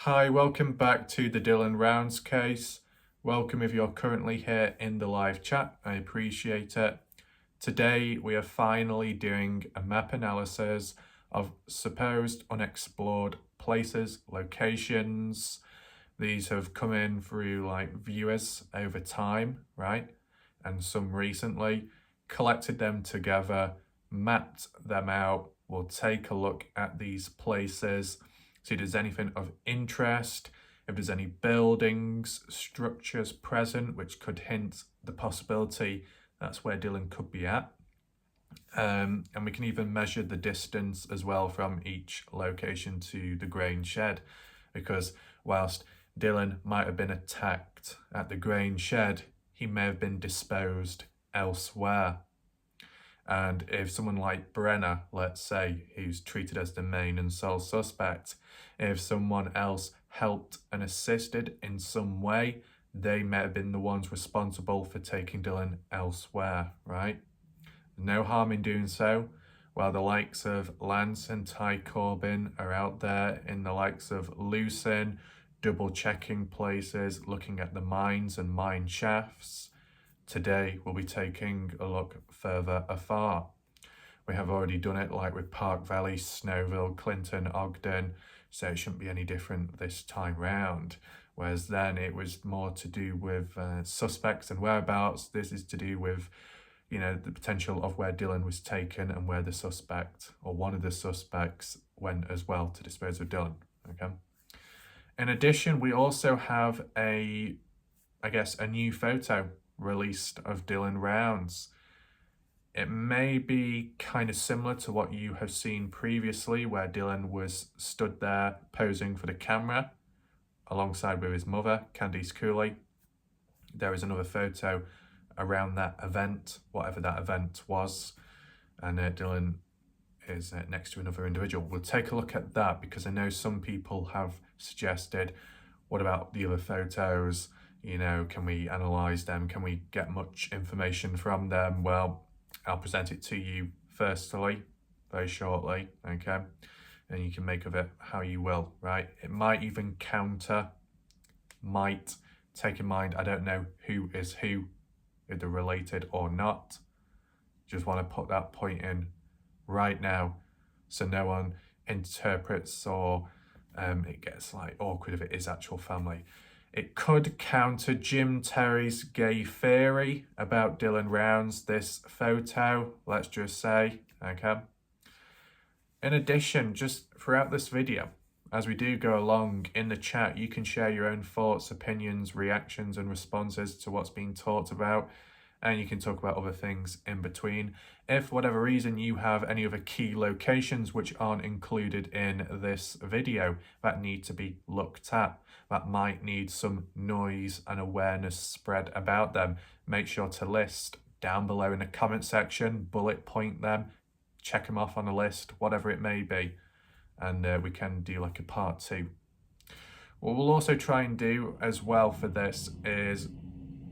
Hi, welcome back to the Dylan Rounds case. Welcome if you're currently here in the live chat. I appreciate it. Today we are finally doing a map analysis of supposed unexplored places, locations. These have come in through viewers over time, right? And some recently. Collected them together, mapped them out. We'll take a look at these places, see if there's anything of interest, if there's any buildings, structures present, which could hint the possibility that's where Dylan could be at. And we can even measure the distance as well from each location to the grain shed, because whilst Dylan might have been attacked at the grain shed, he may have been disposed elsewhere. And if someone like Brenner, let's say, who's treated as the main and sole suspect, if someone else helped and assisted in some way, they may have been the ones responsible for taking Dylan elsewhere, right? No harm in doing so. While the likes of Lance and Ty Corbin are out there in the likes of Lucin, double checking places, looking at the mines and mine shafts, today we'll be taking a look further afar. We have already done it like with Park Valley, Snowville, Clinton, Ogden, so it shouldn't be any different this time round. Whereas then it was more to do with suspects and whereabouts. This is to do with, the potential of where Dylan was taken and where the suspect or one of the suspects went as well to dispose of Dylan, okay? In addition, we also have a new photo released of Dylan Rounds. It may be kind of similar to what you have seen previously, where Dylan was stood there posing for the camera alongside with his mother, Candice Cooley. There is another photo around that event, whatever that event was, and Dylan is next to another individual. We'll take a look at that because I know some people have suggested, what about the other photos? Can we analyse them? Can we get much information from them? Well, I'll present it to you firstly, very shortly, okay? And you can make of it how you will, right? It might even might take in mind, I don't know who is who, if they're related or not. Just want to put that point in right now so no one interprets or it gets awkward if it is actual family. It could counter Jim Terry's gay theory about Dylan Rounds, this photo, let's just say, okay? In addition, just throughout this video, as we do go along in the chat, you can share your own thoughts, opinions, reactions and responses to what's being talked about, and you can talk about other things in between. If for whatever reason you have any other key locations which aren't included in this video that need to be looked at, that might need some noise and awareness spread about them, make sure to list down below in the comment section, bullet point them, check them off on a list, whatever it may be, and we can do like a part 2. What we'll also try and do as well for this is,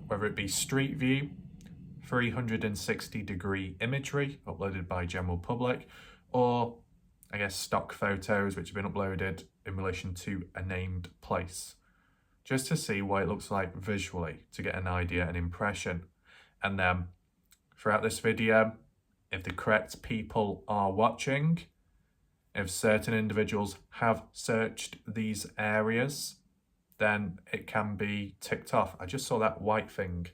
whether it be street view, 360-degree imagery uploaded by general public, or stock photos which have been uploaded in relation to a named place, just to see what it looks like visually, to get an idea, an impression. And then throughout this video, if the correct people are watching, if certain individuals have searched these areas, then it can be ticked off. I just saw that white thing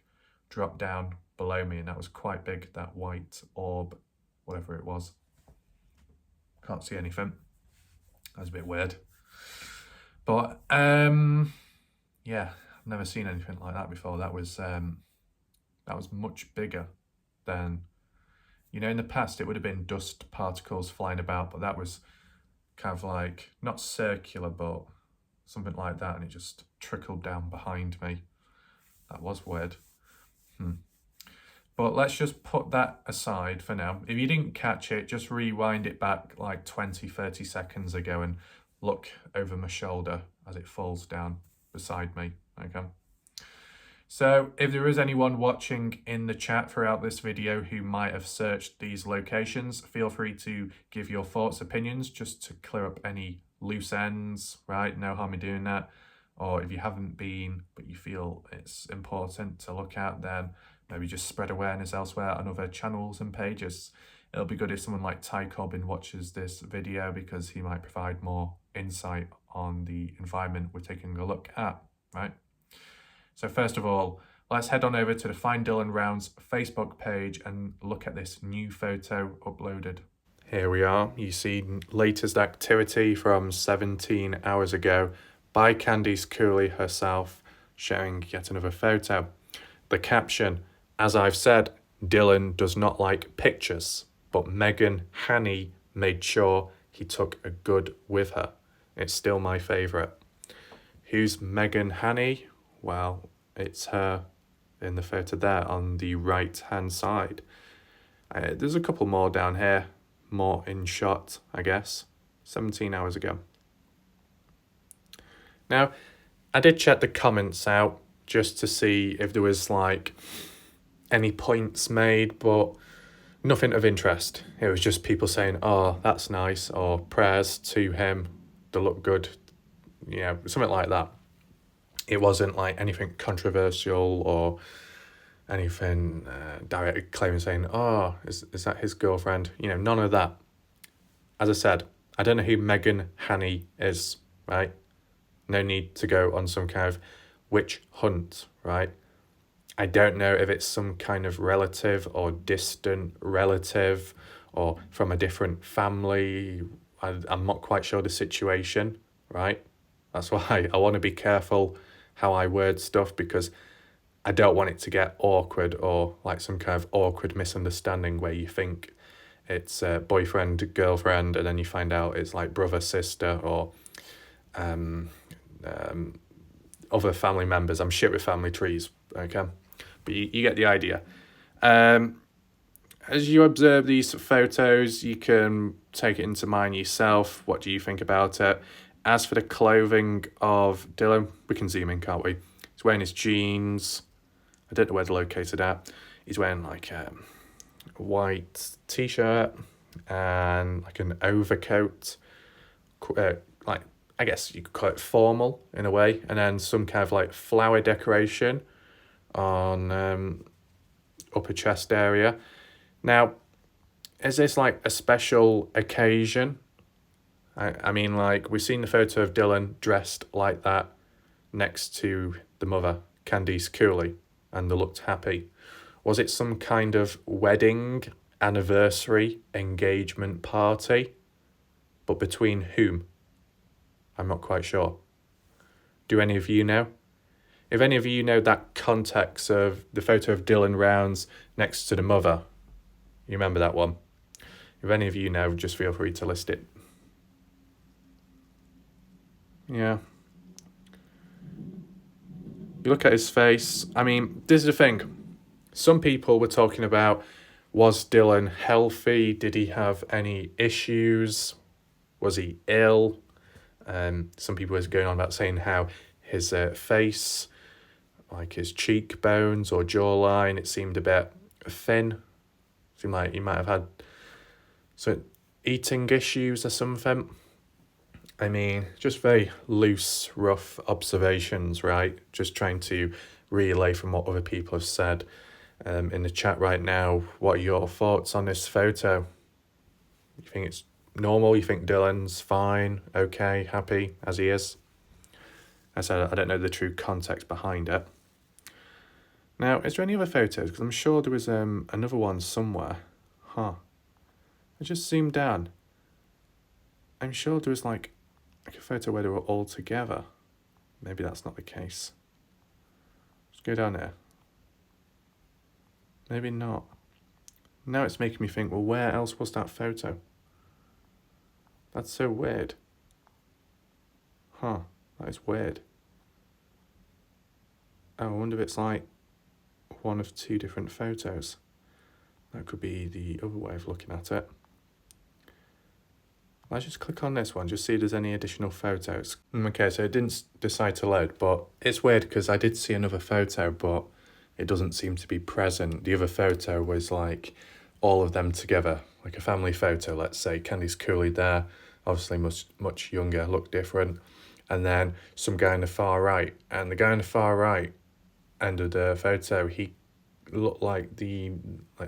drop down below me, and that was quite big, that white orb, whatever it was. Can't see anything. That was a bit weird. But yeah, I've never seen anything like that before. That was much bigger than, in the past it would have been dust particles flying about, but that was kind of like, not circular, but something like that, and it just trickled down behind me. That was weird. But let's just put that aside for now. If you didn't catch it, just rewind it back like 20-30 seconds ago and look over my shoulder as it falls down beside me, okay? So if there is anyone watching in the chat throughout this video who might have searched these locations, feel free to give your thoughts, opinions, just to clear up any loose ends, right? No harm in doing that. Or if you haven't been, but you feel it's important to look at, then maybe just spread awareness elsewhere on other channels and pages. It'll be good if someone like Ty Corbin watches this video, because he might provide more insight on the environment we're taking a look at, right? So first of all, let's head on over to the Find Dylan Rounds Facebook page and look at this new photo uploaded. Here we are. You see latest activity from 17 hours ago by Candice Cooley herself, sharing yet another photo. The caption, as I've said, Dylan does not like pictures, but Megan Haney made sure he took a good with her. It's still my favourite. Who's Megan Haney? Well, it's her in the photo there on the right-hand side. There's a couple more down here, more in shot, I guess, 17 hours ago. Now, I did check the comments out just to see if there was like any points made, but nothing of interest. It was just people saying, oh, that's nice, or prayers to him, they look good, you know, something like that. It wasn't like anything controversial or anything directly claiming saying, oh, is that his girlfriend? You know, none of that. As I said, I don't know who Megan Haney is, right? No need to go on some kind of witch hunt, right? I don't know if it's some kind of relative or distant relative or from a different family. I'm not quite sure the situation, right? That's why I want to be careful how I word stuff, because I don't want it to get awkward or like some kind of awkward misunderstanding where you think it's boyfriend, girlfriend, and then you find out it's like brother, sister, or other family members. I'm shit with family trees, okay? But you get the idea. As you observe these photos, you can take it into mind yourself. What do you think about it? As for the clothing of Dylan, we can zoom in, can't we? He's wearing his jeans. I don't know where they're located at. He's wearing like a white t-shirt and like an overcoat. Like, I guess you could call it formal in a way. And then some kind of like flower decoration on upper chest area. Now, is this like a special occasion? I mean, like, we've seen the photo of Dylan dressed like that next to the mother, Candice Cooley, and they looked happy. Was it some kind of wedding, anniversary, engagement party? But between whom? I'm not quite sure. Do any of you know? If any of you know that context of the photo of Dylan Rounds next to the mother, you remember that one? If any of you know, just feel free to list it. Yeah. You look at his face. I mean, this is the thing. Some people were talking about, was Dylan healthy? Did he have any issues? Was he ill? Some people were going on about saying how his face, like his cheekbones or jawline, it seemed a bit thin. It seemed like he might have had some eating issues or something. I mean, just very loose, rough observations, right? Just trying to relay from what other people have said in the chat right now. What are your thoughts on this photo? You think it's normal? You think Dylan's fine, okay, happy as he is? As I said, I don't know the true context behind it. Now, is there any other photos? Because I'm sure there was another one somewhere. I just zoomed down. I'm sure there was like a photo where they were all together. Maybe that's not the case. Let's go down there. Maybe not. Now it's making me think, well, where else was that photo? That's so weird. That is weird. Oh, I wonder if it's like one of two different photos. That could be the other way of looking at it. Let's just click on this one, just see if there's any additional photos. Okay, so it didn't decide to load, but it's weird because I did see another photo, but it doesn't seem to be present. The other photo was like all of them together, like a family photo, let's say. Candice Cooley there obviously much younger, looked different. And then some guy on the far right, and the guy on the far right end of the photo, he looked like the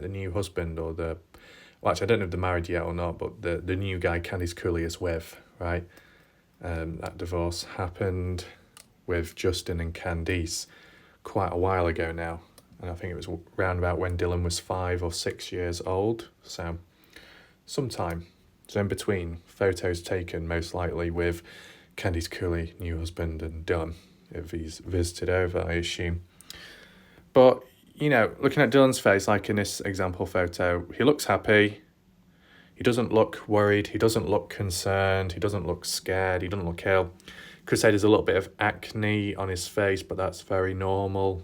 new husband, or the, well, actually I don't know if they're married yet or not, but the new guy Candice Cooley is with, right? That divorce happened with Justin and Candice quite a while ago now, and I think it was round about when Dylan was 5 or 6 years old, so sometime. So in between, photos taken most likely with Candice Cooley, new husband, and Dylan, if he's visited over, I assume. But, looking at Dylan's face, like in this example photo, he looks happy. He doesn't look worried. He doesn't look concerned. He doesn't look scared. He doesn't look ill. Could say there's a little bit of acne on his face, but that's very normal.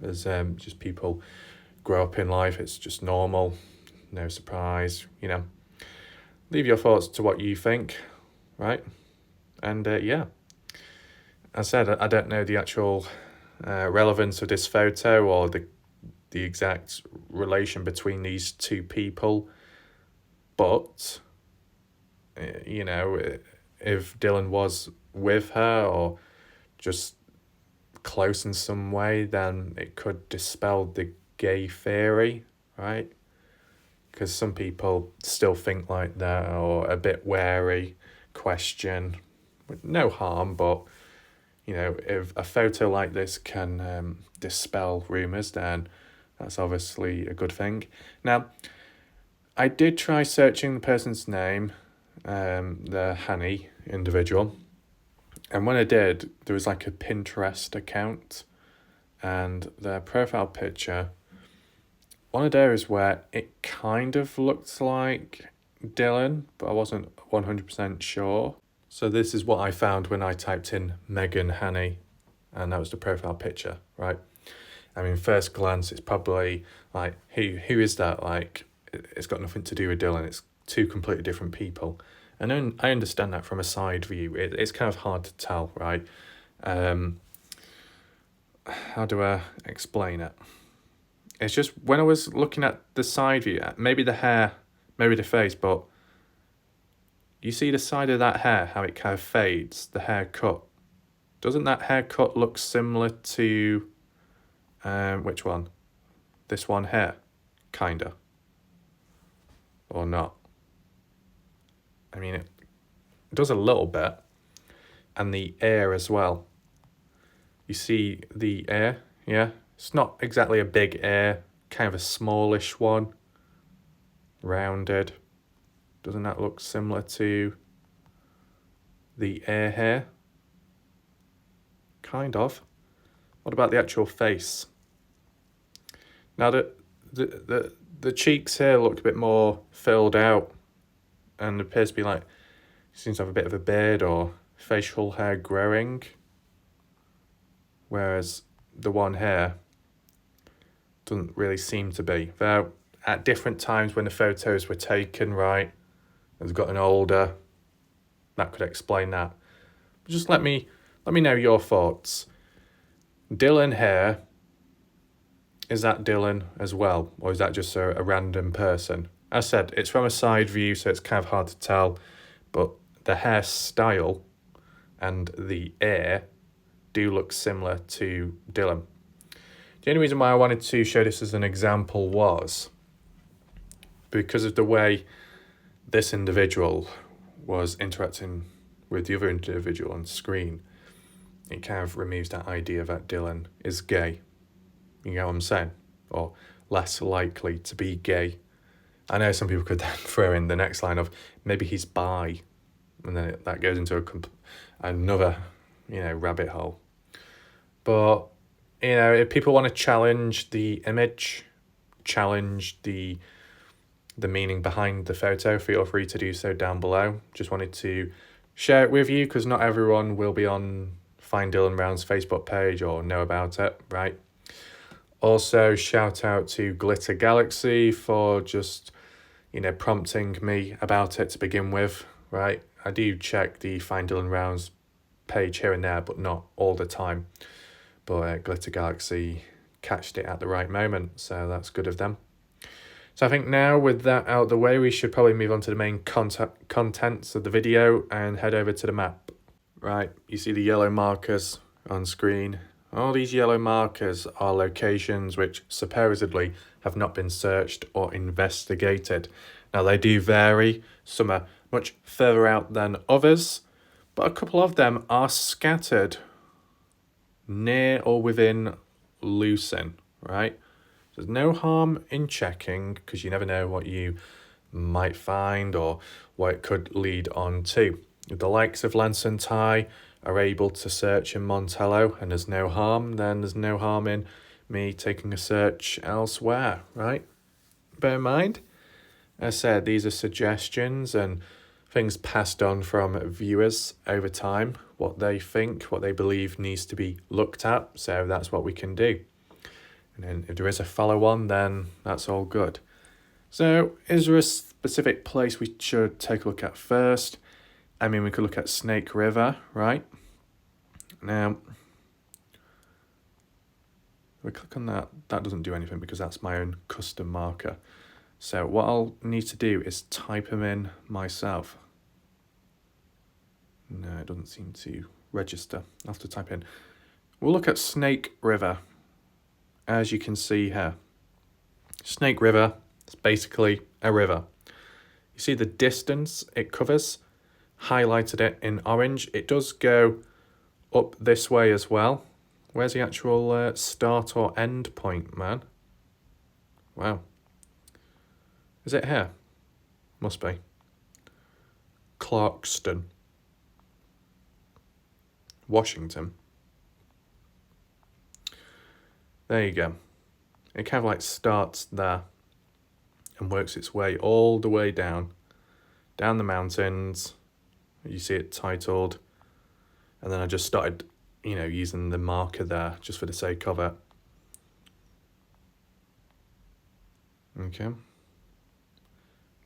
As just people grow up in life, it's just normal. No surprise, Leave your thoughts to what you think, right? And yeah, as I said, I don't know the actual relevance of this photo or the exact relation between these two people, but if Dylan was with her or just close in some way, then it could dispel the gay theory, right? Because some people still think like that, or a bit wary, question, with no harm, but if a photo like this can dispel rumours, then that's obviously a good thing. Now, I did try searching the person's name, the Hani individual, and when I did, there was like a Pinterest account, and their profile picture, one of those where it kind of looked like Dylan, but I wasn't 100% sure. So this is what I found when I typed in Megan Hani, and that was the profile picture, right? I mean, first glance, it's probably like, who is that? Like, it's got nothing to do with Dylan. It's two completely different people. And then I understand that from a side view. It's kind of hard to tell, right? How do I explain it? It's just when I was looking at the side view, maybe the hair, maybe the face, but you see the side of that hair, how it kind of fades, the haircut. Doesn't that haircut look similar to, which one? This one here, kinda. Or not? I mean, it does a little bit. And the ear as well. You see the ear, yeah? It's not exactly a big ear, kind of a smallish one. Rounded. Doesn't that look similar to the ear here? Kind of. What about the actual face? Now the cheeks here look a bit more filled out, and appears to be like, seems to have a bit of a beard or facial hair growing. Whereas the one here doesn't really seem to be. Though at different times when the photos were taken, right, has gotten older, that could explain that. But just let me know your thoughts. Dylan here, is that Dylan as well, or is that just a random person? As I said, it's from a side view, so it's kind of hard to tell, but the hairstyle and the hair do look similar to Dylan. The only reason why I wanted to show this as an example was because of the way this individual was interacting with the other individual on screen. It kind of removes that idea that Dylan is gay. You know what I'm saying? Or less likely to be gay. I know some people could then throw in the next line of maybe he's bi, and then that goes into another, rabbit hole. But, if people want to challenge the image, challenge the meaning behind the photo, feel free to do so down below. Just wanted to share it with you because not everyone will be on Find Dylan Brown's Facebook page or know about it, right? Also, shout out to Glitter Galaxy for just, prompting me about it to begin with, right? I do check the Find Dylan Brown's page here and there, but not all the time. But Glitter Galaxy catched it at the right moment, so that's good of them. So I think now with that out of the way, we should probably move on to the main contents of the video and head over to the map. Right, you see the yellow markers on screen. All these yellow markers are locations which supposedly have not been searched or investigated. Now they do vary, some are much further out than others, but a couple of them are scattered near or within Lucin, right? There's no harm in checking because you never know what you might find or what it could lead on to. If the likes of Lance and Ty are able to search in Montello and there's no harm, then there's no harm in me taking a search elsewhere, right? Bear in mind, as I said, these are suggestions and things passed on from viewers over time, what they think, what they believe needs to be looked at, so that's what we can do. And then if there is a follow-on, then that's all good. So is there a specific place we should take a look at first? I mean, we could look at Snake River, right? Now, if we click on that, that doesn't do anything because that's my own custom marker. So what I'll need to do is type them in myself. No, it doesn't seem to register. I'll have to type in. We'll look at Snake River. As you can see here, Snake River is basically a river. You see the distance it covers, highlighted it in orange. It does go up this way as well. Where's the actual start or end point, man? Wow. Is it here? Must be. Clarkston. Washington. There you go. It kind of like starts there and works its way all the way down the mountains. You see it titled. And then I just started, using the marker there just for the sake of it. Okay.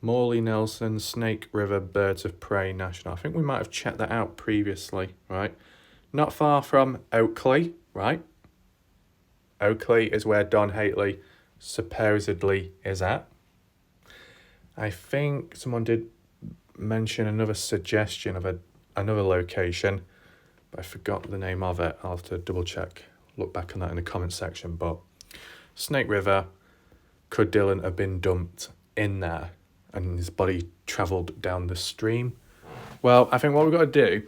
Morley Nelson, Snake River Birds of Prey National. I think we might have checked that out previously, right? Not far from Oakley, right? Oakley is where Don Hately supposedly is at. I think someone did mention another suggestion of another location, but I forgot the name of it. I'll have to double check, look back on that in the comment section. But Snake River, could Dylan have been dumped in there and his body travelled down the stream? Well, I think what we've got to do,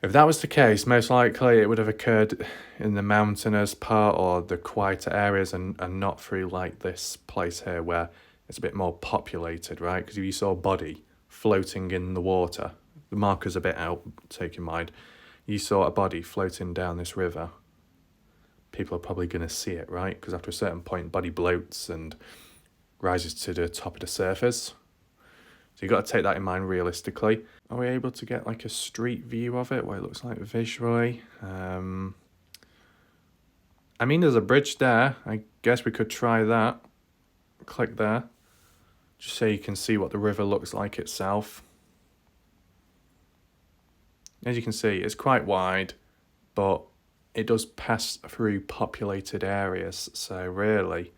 if that was the case, most likely it would have occurred in the mountainous part or the quieter areas and not through like this place here where it's a bit more populated, right? Because if you saw a body floating in the water, the marker's a bit out, take in mind, you saw a body floating down this river, people are probably going to see it, right? Because after a certain point, body bloats and rises to the top of the surface. So you've got to take that in mind realistically. Are we able to get like a street view of it, what it looks like visually? I mean, there's a bridge there. I guess we could try that. Click there. Just so you can see what the river looks like itself. As you can see, it's quite wide, but it does pass through populated areas. So really,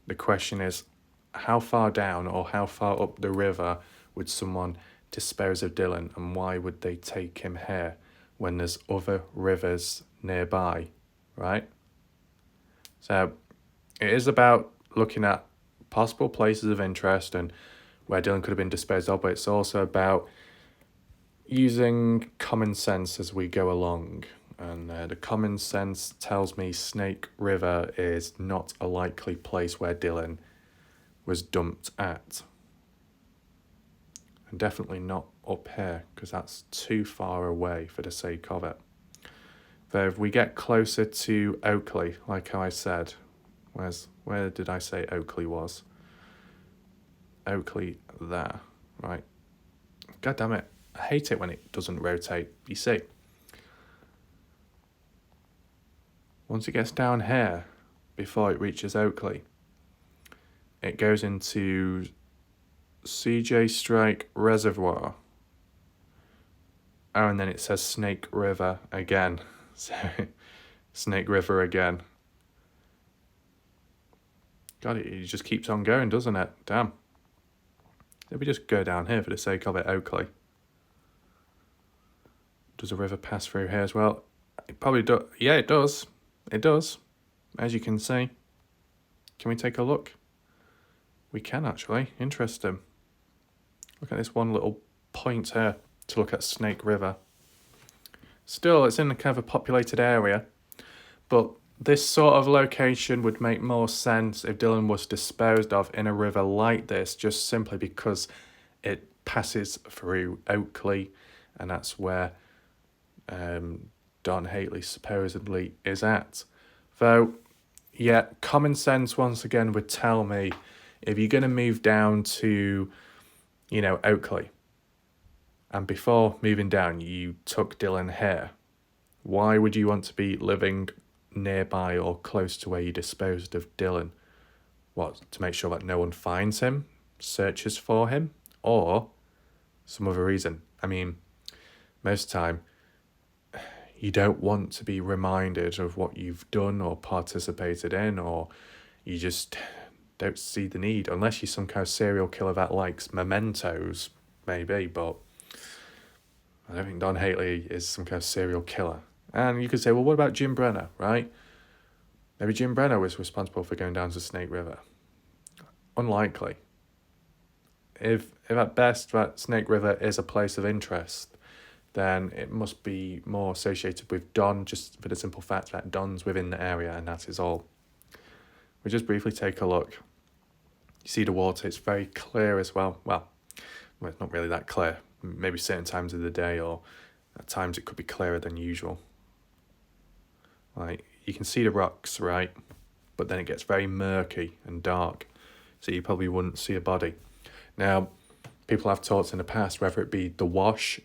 the question is, how far down or how far up the river would someone dispose of Dylan, and why would they take him here when there's other rivers nearby, right? So it is about looking at possible places of interest and where Dylan could have been disposed of, but it's also about using common sense as we go along. And the common sense tells me Snake River is not a likely place where Dylan was dumped at. And definitely not up here, because that's too far away for the sake of it. Though if we get closer to Oakley, like how I said, where did I say Oakley was? Oakley there, right? God damn it, I hate it when it doesn't rotate. You see, once it gets down here, before it reaches Oakley, it goes into CJ Strike Reservoir. Oh, and then it says Snake River again. So, Snake River again. God, it just keeps on going, doesn't it? Damn. Let me just go down here for the sake of it, Oakley. Does a river pass through here as well? It probably does. Yeah, it does. It does. As you can see. Can we take a look? We can actually. Interesting. Look at this one little point here to look at Snake River. Still, it's in a kind of a populated area, but this sort of location would make more sense if Dylan was disposed of in a river like this, just simply because it passes through Oakley, and that's where Don Haley supposedly is at. Though, yeah, common sense once again would tell me if you're going to move down to, Oakley, and before moving down you took Dylan here, why would you want to be living nearby or close to where you disposed of Dylan? What, to make sure that no one finds him, searches for him, or some other reason? I mean, most of the time, you don't want to be reminded of what you've done or participated in, or you just don't see the need, unless you're some kind of serial killer that likes mementos, maybe, but I don't think Don Haley is some kind of serial killer. And you could say, well, what about Jim Brenner, right? Maybe Jim Brenner was responsible for going down to Snake River. Unlikely. If at best that Snake River is a place of interest, then it must be more associated with Don, just for the simple fact that Don's within the area, and that is all. We'll just briefly take a look. You see the water, it's very clear as well. Well, it's not really that clear. Maybe certain times of the day, or at times it could be clearer than usual. Like, you can see the rocks, right? But then it gets very murky and dark, so you probably wouldn't see a body. Now, people have taught in the past, whether it be a wash,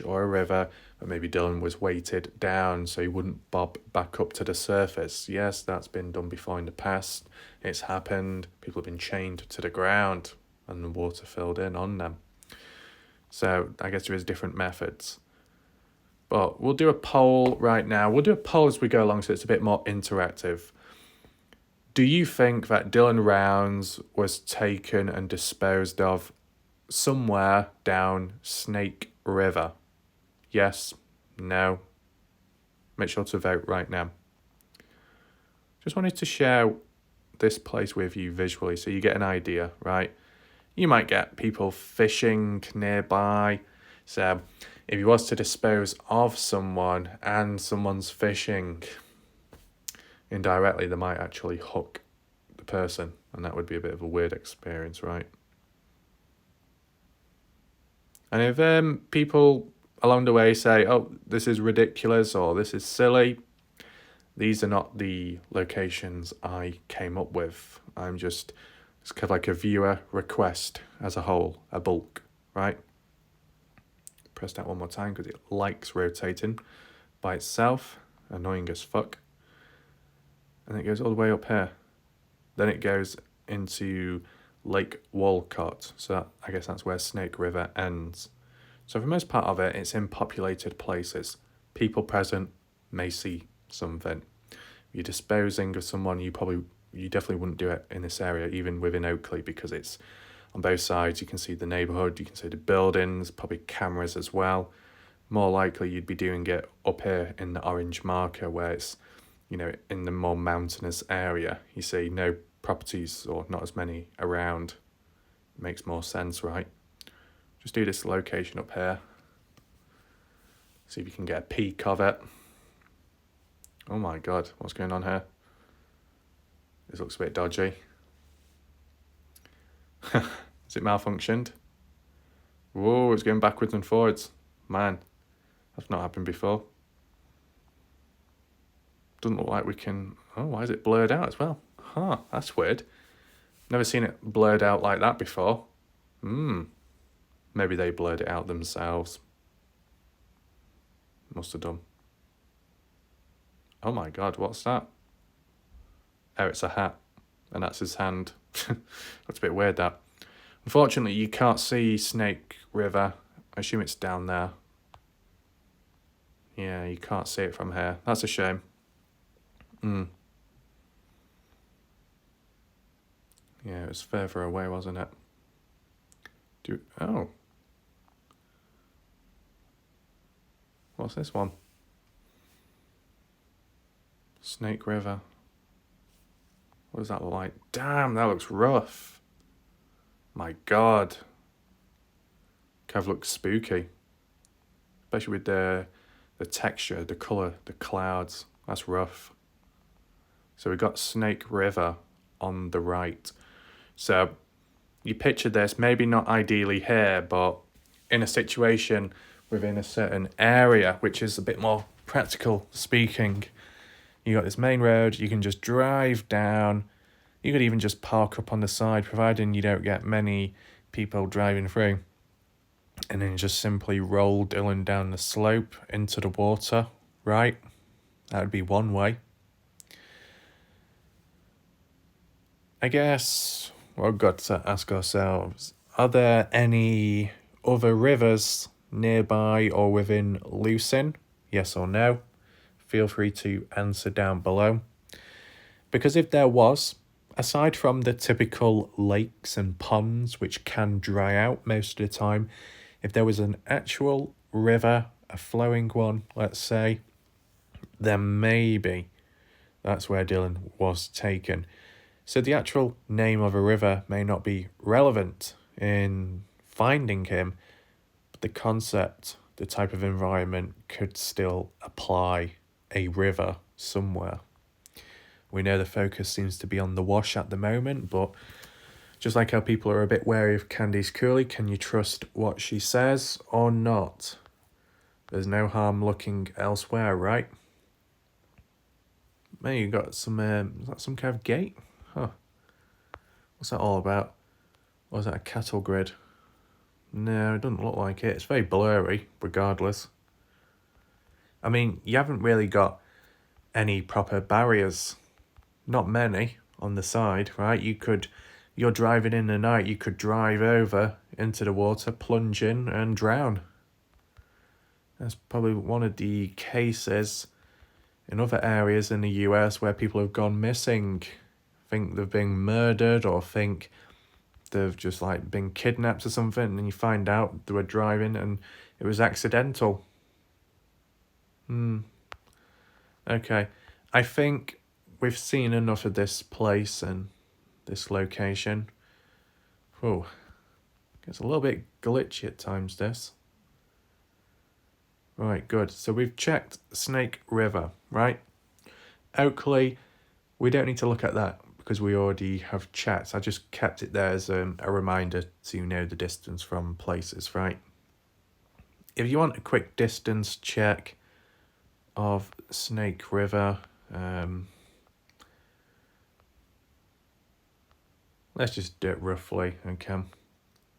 or a river, or maybe Dylan was weighted down so he wouldn't bob back up to the surface. Yes, that's been done before in the past. It's happened. People have been chained to the ground and the water filled in on them. So I guess there is different methods. But we'll do a poll right now. We'll do a poll as we go along so it's a bit more interactive. Do you think that Dylan Rounds was taken and disposed of somewhere down Snake River? Yes? No? Make sure to vote right now. Just wanted to share this place with you visually so you get an idea, right? You might get people fishing nearby. So if you was to dispose of someone and someone's fishing, indirectly they might actually hook the person, and that would be a bit of a weird experience, right? And if people along the way say, oh, this is ridiculous or this is silly, these are not the locations I came up with. It's kind of like a viewer request as a whole, a bulk, right? Press that one more time because it likes rotating by itself. Annoying as fuck. And it goes all the way up here. Then it goes into Lake Walcott. So I guess that's where Snake River ends. So for most part of it, it's in populated places. People present may see something. If you're disposing of someone, you definitely wouldn't do it in this area, even within Oakley, because it's on both sides. You can see the neighbourhood, you can see the buildings, probably cameras as well. More likely you'd be doing it up here in the orange marker where it's, in the more mountainous area. You see no properties or not as many around. It makes more sense, right? Just do this location up here. See if you can get a peek of it. Oh my God, what's going on here? This looks a bit dodgy. Is it malfunctioned? Whoa, it's going backwards and forwards. Man, that's not happened before. Doesn't look like we can... Oh, why is it blurred out as well? Huh, that's weird. Never seen it blurred out like that before. Maybe they blurred it out themselves. Must have done. Oh my God, what's that? Oh, it's a hat. And that's his hand. That's a bit weird, that. Unfortunately, you can't see Snake River. I assume it's down there. Yeah, you can't see it from here. That's a shame. Yeah, it was further away, wasn't it? Oh. What's this one? Snake River. What does that look like? Damn, that looks rough. My God. Kind of looks spooky. Especially with the texture, the colour, the clouds. That's rough. So we've got Snake River on the right. So you picture this, maybe not ideally here, but in a situation within a certain area, which is a bit more practical speaking. You got this main road, you can just drive down. You could even just park up on the side, providing you don't get many people driving through. And then just simply roll Dylan down the slope into the water, right? That would be one way. I guess we've got to ask ourselves, are there any other rivers nearby or within Lucin? Yes or no? Feel free to answer down below. Because if there was, aside from the typical lakes and ponds which can dry out most of the time, if there was an actual river, a flowing one, let's say, then maybe that's where Dylan was taken. So the actual name of a river may not be relevant in finding him, but the concept, the type of environment could still apply a river somewhere. We know the focus seems to be on the wash at the moment, but just like how people are a bit wary of Candice Cooley, can you trust what she says or not? There's no harm looking elsewhere, right? Maybe you got some, is that some kind of gate? Huh. What's that all about? Or is that a cattle grid? No, it doesn't look like it. It's very blurry, regardless. I mean, you haven't really got any proper barriers. Not many on the side, right? You're driving in the night, you could drive over into the water, plunge in and drown. That's probably one of the cases in other areas in the US where people have gone missing. Think they've been murdered or think they've just like been kidnapped or something, and you find out they were driving and it was accidental. Okay. I think we've seen enough of this place and this location. Oh, gets a little bit glitchy at times, this. Right, good. So we've checked Snake River, right? Oakley, we don't need to look at that because we already have checked. I just kept it there as a reminder so you know the distance from places, right? If you want a quick distance check of Snake River, let's just do it roughly, okay?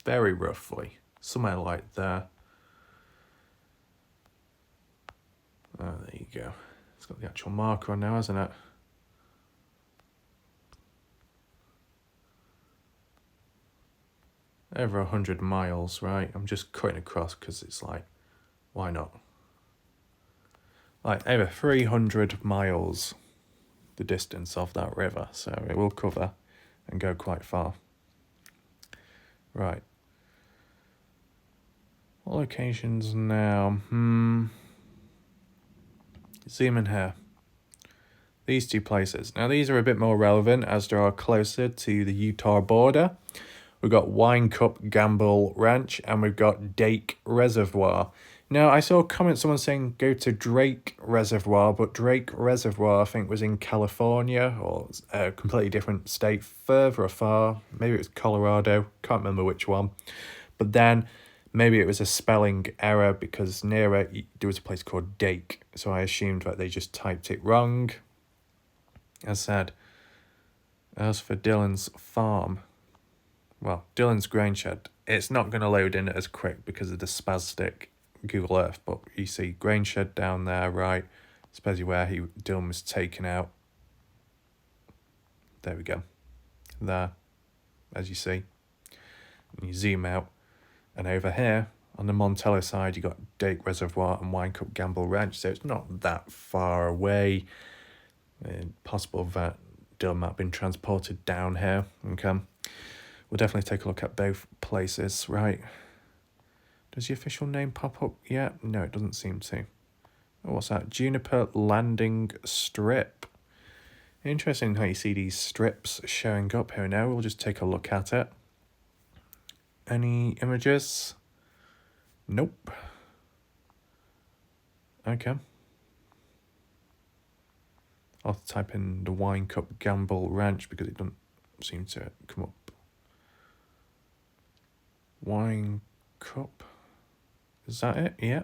Very roughly, somewhere like there. Oh, there you go. It's got the actual marker on now, hasn't it? Over 100 miles, right? I'm just cutting across because it's like, why not? Like over 300 miles, the distance of that river. So it will cover and go quite far. Right. What locations now? Zoom in here. These two places. Now these are a bit more relevant as they are closer to the Utah border. We've got Wine Cup Gamble Ranch and we've got Dake Reservoir. Now, I saw a comment, someone saying go to Drake Reservoir, but Drake Reservoir, I think, was in California or a completely different state, further afar. Maybe it was Colorado, can't remember which one. But then maybe it was a spelling error because near it, there was a place called Dake. So I assumed that they just typed it wrong. As said, as for Dylan's farm, well, Dylan's grain shed, it's not going to load in as quick because of the spastic Google Earth, but you see grain shed down there, right? Especially where Dylan was taken out. There we go. There, as you see. And you zoom out, and over here, on the Montello side, you got Dake Reservoir and Wine Cup Gamble Ranch, so it's not that far away. Possible that Dylan might have been transported down here, okay? We'll definitely take a look at both places, right? Does the official name pop up yet? No, it doesn't seem to. Oh, what's that? Juniper Landing Strip. Interesting how you see these strips showing up here now. We'll just take a look at it. Any images? Nope. Okay. I'll have to type in the Wine Cup Gamble Ranch because it doesn't seem to come up. Wine Cup. Is that it? Yeah.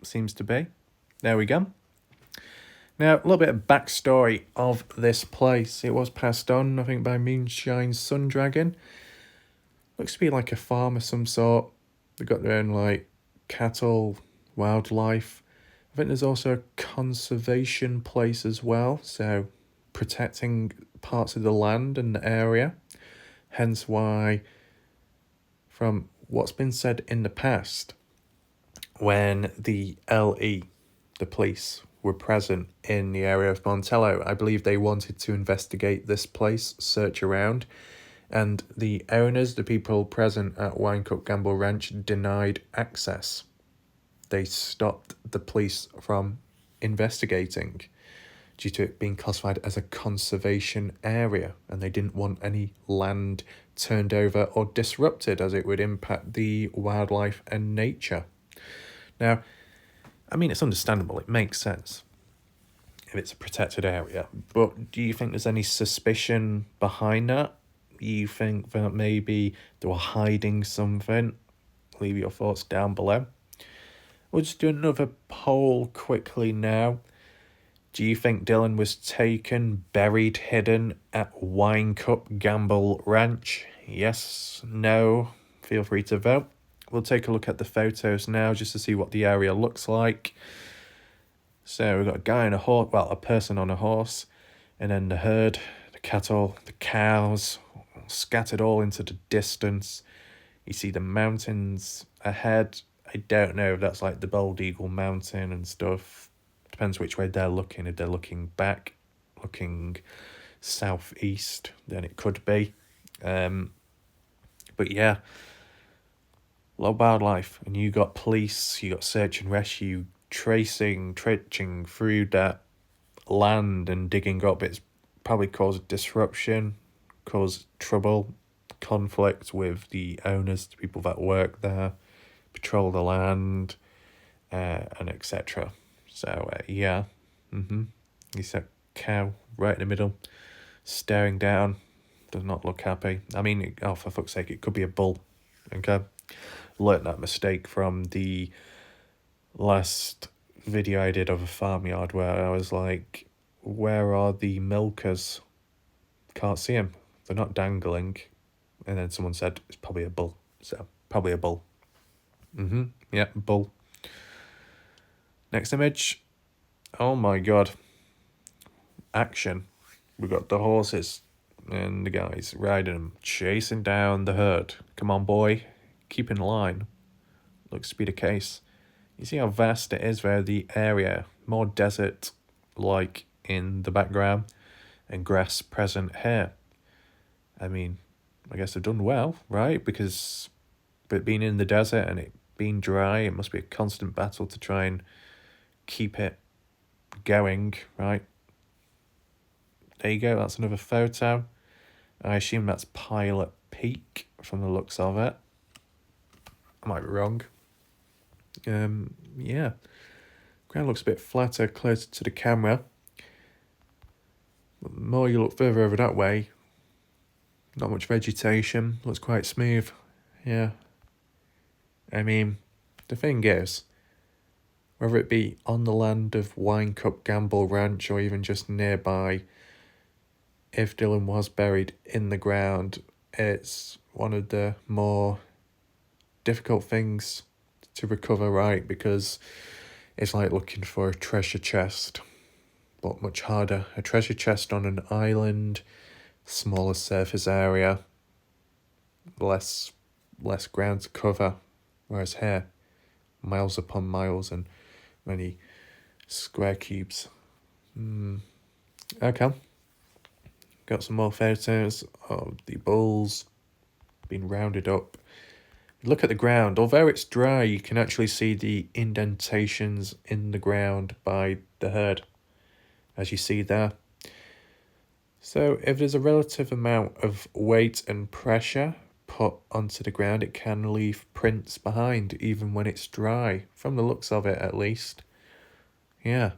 Seems to be. There we go. Now, a little bit of backstory of this place. It was passed on, I think, by Moonshine Sun Dragon. Looks to be like a farm of some sort. They've got their own, like, cattle, wildlife. I think there's also a conservation place as well, so protecting parts of the land and the area. Hence why, from what's been said in the past, when the LE, the police, were present in the area of Montello, I believe they wanted to investigate this place, search around, and the owners, the people present at Wine Cup Gamble Ranch, denied access. They stopped the police from investigating due to it being classified as a conservation area, and they didn't want any land turned over or disrupted as it would impact the wildlife and nature. Now, I mean, it's understandable, it makes sense if it's a protected area, but do you think there's any suspicion behind that? You think that maybe they were hiding something? Leave your thoughts down below. We'll just do another poll quickly now. Do you think Dylan was taken, buried, hidden at Wine Cup Gamble Ranch? Yes, no, feel free to vote. We'll take a look at the photos now just to see what the area looks like. So we've got a guy on a horse, well, a person on a horse, and then the herd, the cattle, the cows, scattered all into the distance. You see the mountains ahead. I don't know if that's like the Bald Eagle Mountain and stuff. Depends which way they're looking. If they're looking back, looking southeast, then it could be. But yeah, a lot of wildlife. And you got police, you got search and rescue, tracing through that land and digging up. It's probably caused disruption, caused trouble, conflict with the owners, the people that work there, patrol the land, and etc. So yeah, you see a cow right in the middle, staring down, does not look happy. I mean, oh, for fuck's sake, it could be a bull. Okay, learned that mistake from the last video I did of a farmyard where I was like, where are the milkers? Can't see them. They're not dangling. And then someone said, it's probably a bull. So, probably a bull. Yeah, bull. Next image. Oh my god. Action. We got the horses and the guys riding them, chasing down the herd. Come on, boy. Keep in line. Looks to be the case. You see how vast it is there, the area. More desert-like in the background and grass present here. I mean, I guess they've done well, right? Because it being in the desert and it being dry, it must be a constant battle to try and keep it going, right? There you go, that's another photo. I assume that's Pilot Peak from the looks of it. I might be wrong. Yeah. Ground looks a bit flatter, closer to the camera. But the more you look further over that way, not much vegetation, looks quite smooth. Yeah. I mean, the thing is, whether it be on the land of Wine Cup Gamble Ranch or even just nearby, if Dylan was buried in the ground, it's one of the more difficult things to recover, right? Because it's like looking for a treasure chest, but much harder. A treasure chest on an island, smaller surface area, less ground to cover, whereas here, miles upon miles and many square cubes. Okay. Got some more photos of the bulls, been rounded up. Look at the ground. Although it's dry, you can actually see the indentations in the ground by the herd, as you see there. So if there's a relative amount of weight and pressure put onto the ground, it can leave prints behind, even when it's dry, from the looks of it at least. Yeah.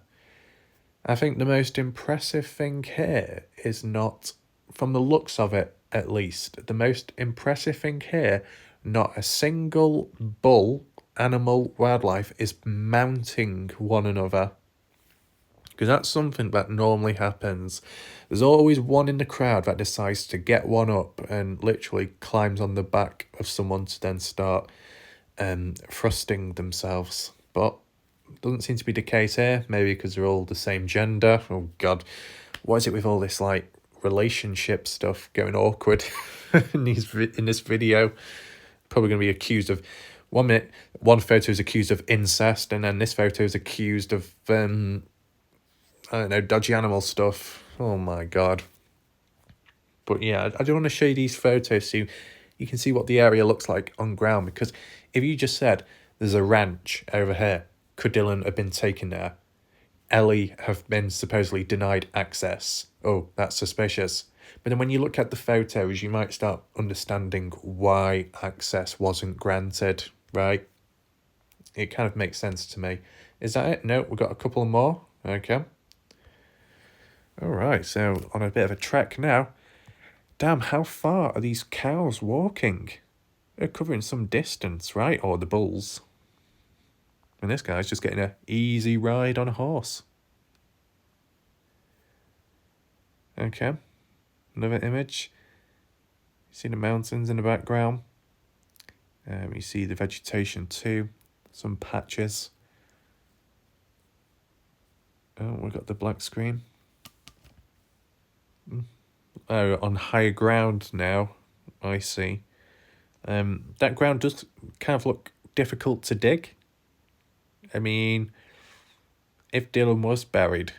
I think the most impressive thing here is not, from the looks of it at least, the most impressive thing here, not a single bull, animal, wildlife is mounting one another. Because that's something that normally happens. There's always one in the crowd that decides to get one up and literally climbs on the back of someone to then start thrusting themselves. But doesn't seem to be the case here. Maybe because they're all the same gender. Oh God, what is it with all this like relationship stuff going awkward in this video? Probably going to be accused of, 1 minute, one photo is accused of incest, and then this photo is accused of I don't know, dodgy animal stuff. Oh my God. But yeah, I do want to show you these photos so you can see what the area looks like on ground. Because if you just said there's a ranch over here, could Dylan have been taken there? Ellie have been supposedly denied access. Oh, that's suspicious. But then when you look at the photos, you might start understanding why access wasn't granted, right? It kind of makes sense to me. Is that it? No, we've got a couple more. Okay. All right, so on a bit of a trek now. Damn, how far are these cows walking? They're covering some distance, right? Or the bulls. And this guy's just getting an easy ride on a horse. Okay, another image. You see the mountains in the background. You see the vegetation too. Some patches. Oh, we've got the black screen. Oh, on higher ground now. I see. That ground does kind of look difficult to dig. I mean, if Dylan was buried,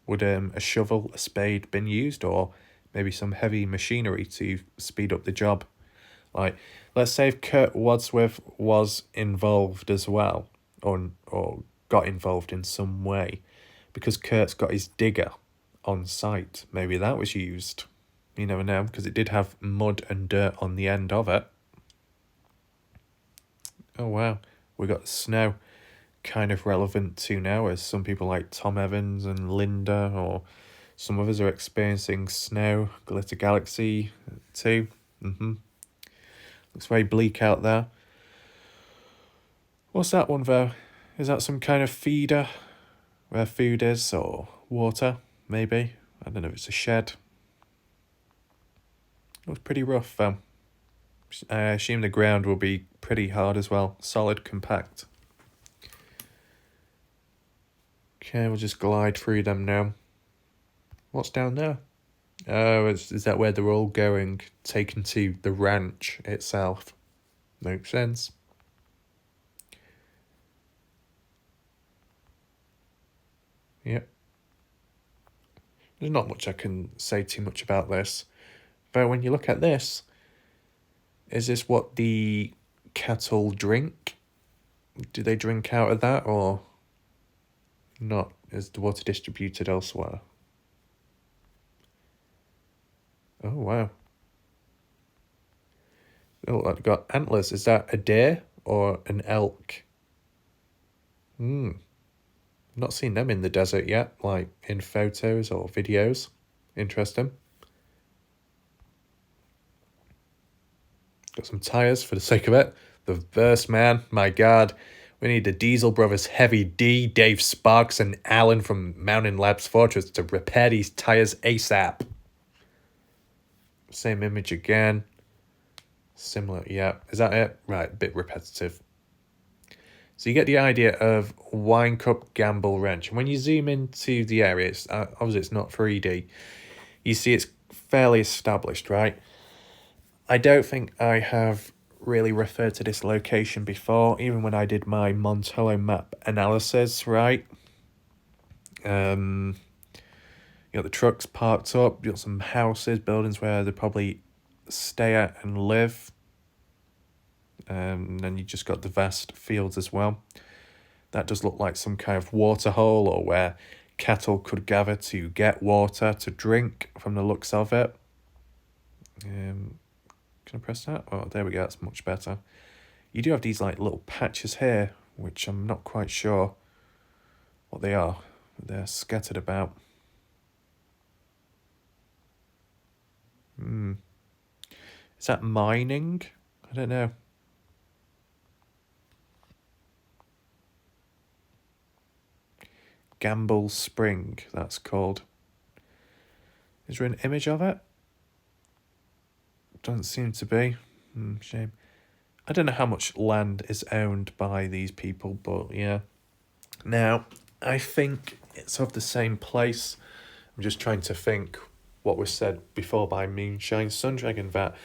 would a shovel, a spade been used, or maybe some heavy machinery to speed up the job? Like, let's say if Kurt Wadsworth was involved as well, or got involved in some way, because Kurt's got his digger on site. Maybe that was used. You never know, because it did have mud and dirt on the end of it. Oh wow, we got the snow. Kind of relevant to now, as some people like Tom Evans and Linda, or some others are experiencing snow. Glitter Galaxy too. Looks very bleak out there. What's that one though? Is that some kind of feeder where food is, or water? Maybe. I don't know if it's a shed. Looks pretty rough though. I assume the ground will be pretty hard as well. Solid, compact. Okay, we'll just glide through them now. What's down there? Oh, is that where they're all going? Taken to the ranch itself. Makes sense. Yep. There's not much I can say too much about this. But when you look at this, is this what the cattle drink? Do they drink out of that, or not? Is the water distributed elsewhere? Oh, wow. Oh, I've got antlers. Is that a deer or an elk? Not seen them in the desert yet, like in photos or videos. Interesting. Got some tyres for the sake of it. The verse, man. My God. We need the Diesel Brothers Heavy D, Dave Sparks, and Alan from Mountain Labs Fortress to repair these tyres ASAP. Same image again. Similar, yeah. Is that it? Right, a bit repetitive. So you get the idea of Wine Cup Gamble Ranch. And when you zoom into the area, obviously it's not 3D. You see it's fairly established, right? I don't think I have really referred to this location before, even when I did my Montello map analysis, right? You got the trucks parked up, you got some houses, buildings where they're probably stay at and live. And then you just got the vast fields as well. That does look like some kind of water hole, or where cattle could gather to get water to drink from the looks of it. Can I press that? Oh, there we go. That's much better. You do have these like little patches here, which I'm not quite sure what they are. They're scattered about. Is that mining? I don't know. Gamble Spring, that's called. Is there an image of it? Doesn't seem to be. Shame. I don't know how much land is owned by these people, but yeah. Now, I think it's of the same place. I'm just trying to think what was said before by Moonshine Sundragon, that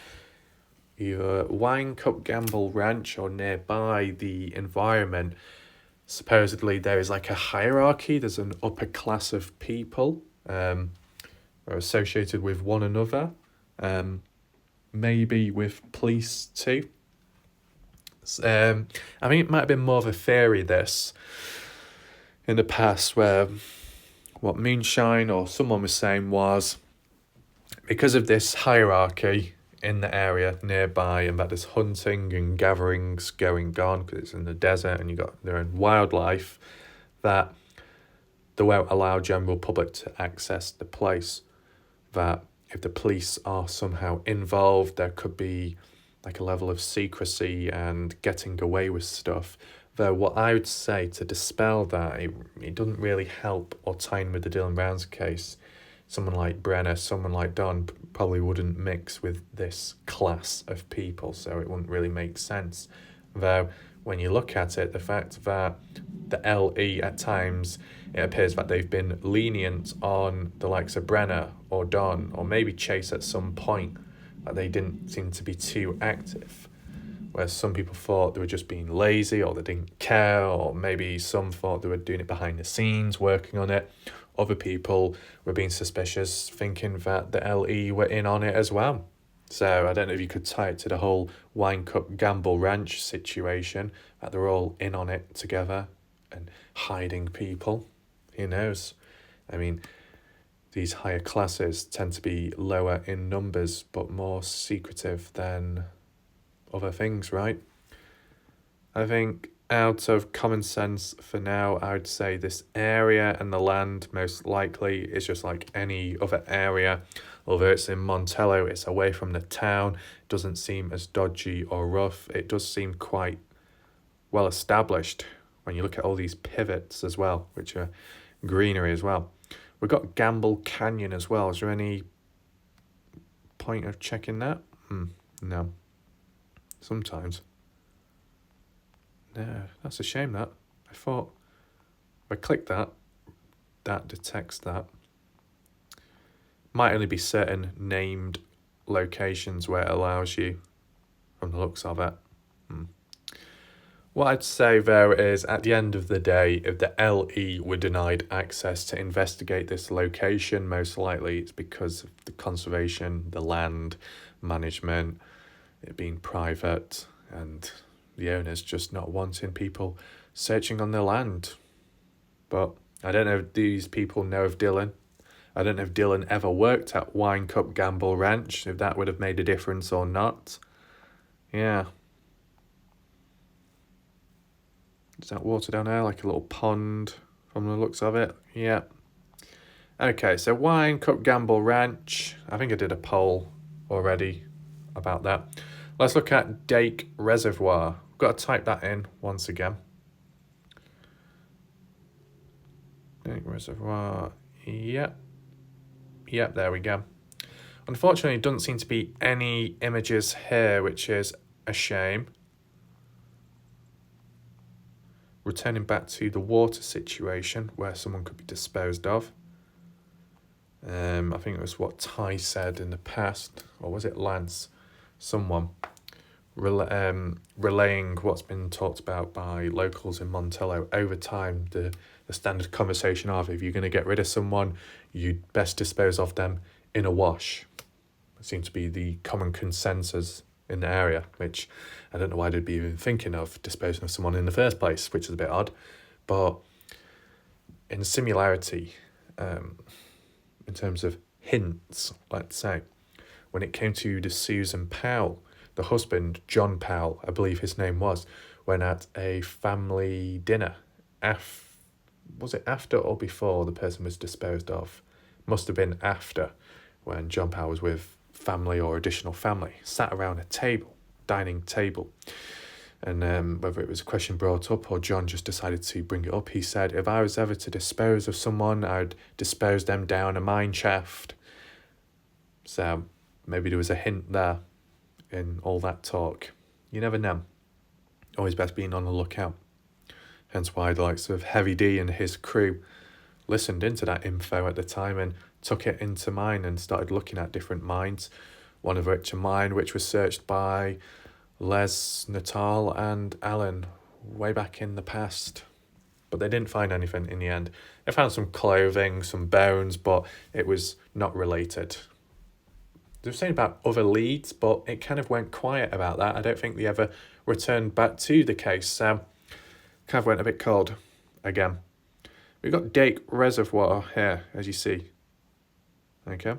either Wine Cup Gamble Ranch or nearby the environment, supposedly there is like a hierarchy. There's an upper class of people are associated with one another, maybe with police too. I think it might have been more of a theory, this, in the past, where what Moonshine or someone was saying was, because of this hierarchy in the area nearby, and that there's hunting and gatherings going on because it's in the desert and you got their own wildlife, that they won't allow general public to access the place. That if the police are somehow involved, there could be like a level of secrecy and getting away with stuff. Though what I would say to dispel that, it doesn't really help or tie in with the Dylan Brown's case. Someone like Brenner, someone like Don probably wouldn't mix with this class of people, so it wouldn't really make sense. Though, when you look at it, the fact that the LE at times, it appears that they've been lenient on the likes of Brenner or Don, or maybe Chase at some point, that they didn't seem to be too active. Whereas some people thought they were just being lazy, or they didn't care, or maybe some thought they were doing it behind the scenes, working on it. Other people were being suspicious, thinking that the LE were in on it as well. So I don't know if you could tie it to the whole Wine Cup Gamble Ranch situation, that they're all in on it together and hiding people. Who knows? I mean, these higher classes tend to be lower in numbers but more secretive than other things, right? I think out of common sense for now, I would say this area and the land most likely is just like any other area. Although it's in Montello, it's away from the town, it doesn't seem as dodgy or rough. It does seem quite well established when you look at all these pivots as well, which are greenery as well. We've got Gamble Canyon as well. Is there any point of checking that? No. Sometimes. No, that's a shame, that. I thought if I click that, that detects that. Might only be certain named locations where it allows you, from the looks of it. What I'd say there is, at the end of the day, if the LE were denied access to investigate this location, most likely it's because of the conservation, the land management, it being private, and the owners just not wanting people searching on their land. But I don't know if these people know of Dylan. I don't know if Dylan ever worked at Wine Cup Gamble Ranch, if that would have made a difference or not. Yeah. Is that water down there, like a little pond from the looks of it? Yeah. Okay, so Wine Cup Gamble Ranch. I think I did a poll already about that. Let's look at Dake Reservoir. Got to type that in once again. Dake Reservoir. Yep, there we go. Unfortunately, it doesn't seem to be any images here, which is a shame. Returning back to the water situation where someone could be disposed of. I think it was what Ty said in the past, or was it Lance? Someone relaying what's been talked about by locals in Montello over time, the standard conversation of, if you're going to get rid of someone, you'd best dispose of them in a wash. seemed to be the common consensus in the area, which I don't know why they'd be even thinking of disposing of someone in the first place, which is a bit odd. But in similarity, in terms of hints, let's say, when it came to the Susan Powell, the husband, John Powell, I believe his name was, went at a family dinner. Was it after or before the person was disposed of? Must have been after, when John Powell was with family or additional family, sat around a table, dining table. And whether it was a question brought up or John just decided to bring it up, he said, if I was ever to dispose of someone, I'd dispose them down a mine shaft. So maybe there was a hint there in all that talk. You never know. Always best being on the lookout. Hence why the likes of Heavy D and his crew listened into that info at the time and took it into mine and started looking at different mines. One of which a mine which was searched by Les, Natal and Alan way back in the past. But they didn't find anything in the end. They found some clothing, some bones, but it was not related. They were saying about other leads, but it kind of went quiet about that. I don't think they ever returned back to the case. So kind of went a bit cold again. We've got Dake Reservoir here, as you see. Okay.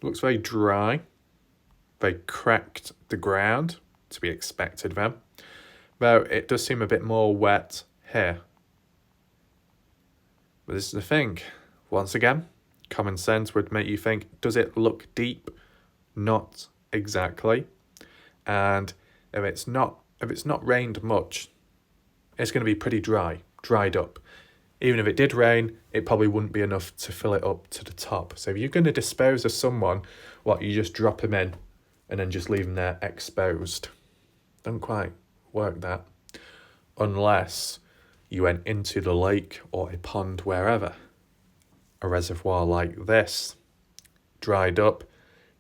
Looks very dry. Very cracked the ground, to be expected then. Though it does seem a bit more wet here. But this is the thing. Once again, common sense would make you think, does it look deep? Not exactly. And if it's not rained much, it's going to be pretty dried up. Even if it did rain, it probably wouldn't be enough to fill it up to the top. So if you're going to dispose of someone, you just drop them in and then just leave them there exposed. Don't quite work that. Unless you went into the lake or a pond, wherever. A reservoir like this, dried up,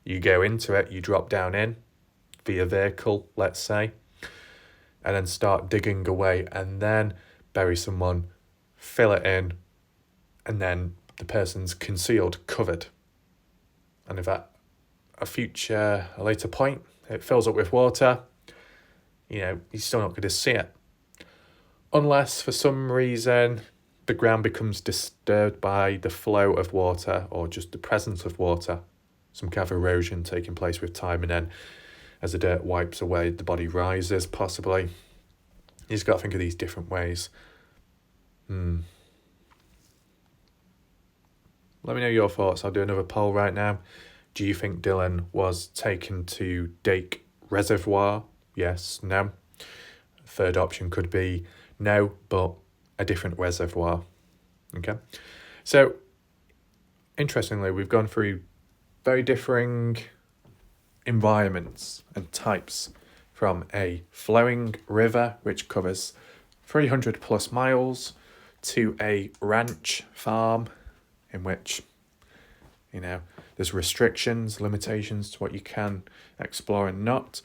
you go into it, you drop down in via vehicle, let's say, and then start digging away and then bury someone, fill it in, and then the person's concealed, covered. And if at a later point, it fills up with water, you're still not going to see it. Unless for some reason the ground becomes disturbed by the flow of water or just the presence of water, some kind of erosion taking place with time, and then as the dirt wipes away, the body rises, possibly. You just got to think of these different ways. Let me know your thoughts. I'll do another poll right now. Do you think Dylan was taken to Dake Reservoir? Yes, no. Third option could be no, but a different reservoir. Okay. So, interestingly, we've gone through very differing environments and types, from a flowing river, which covers 300 plus miles, to a ranch farm, in which, there's restrictions, limitations to what you can explore and not,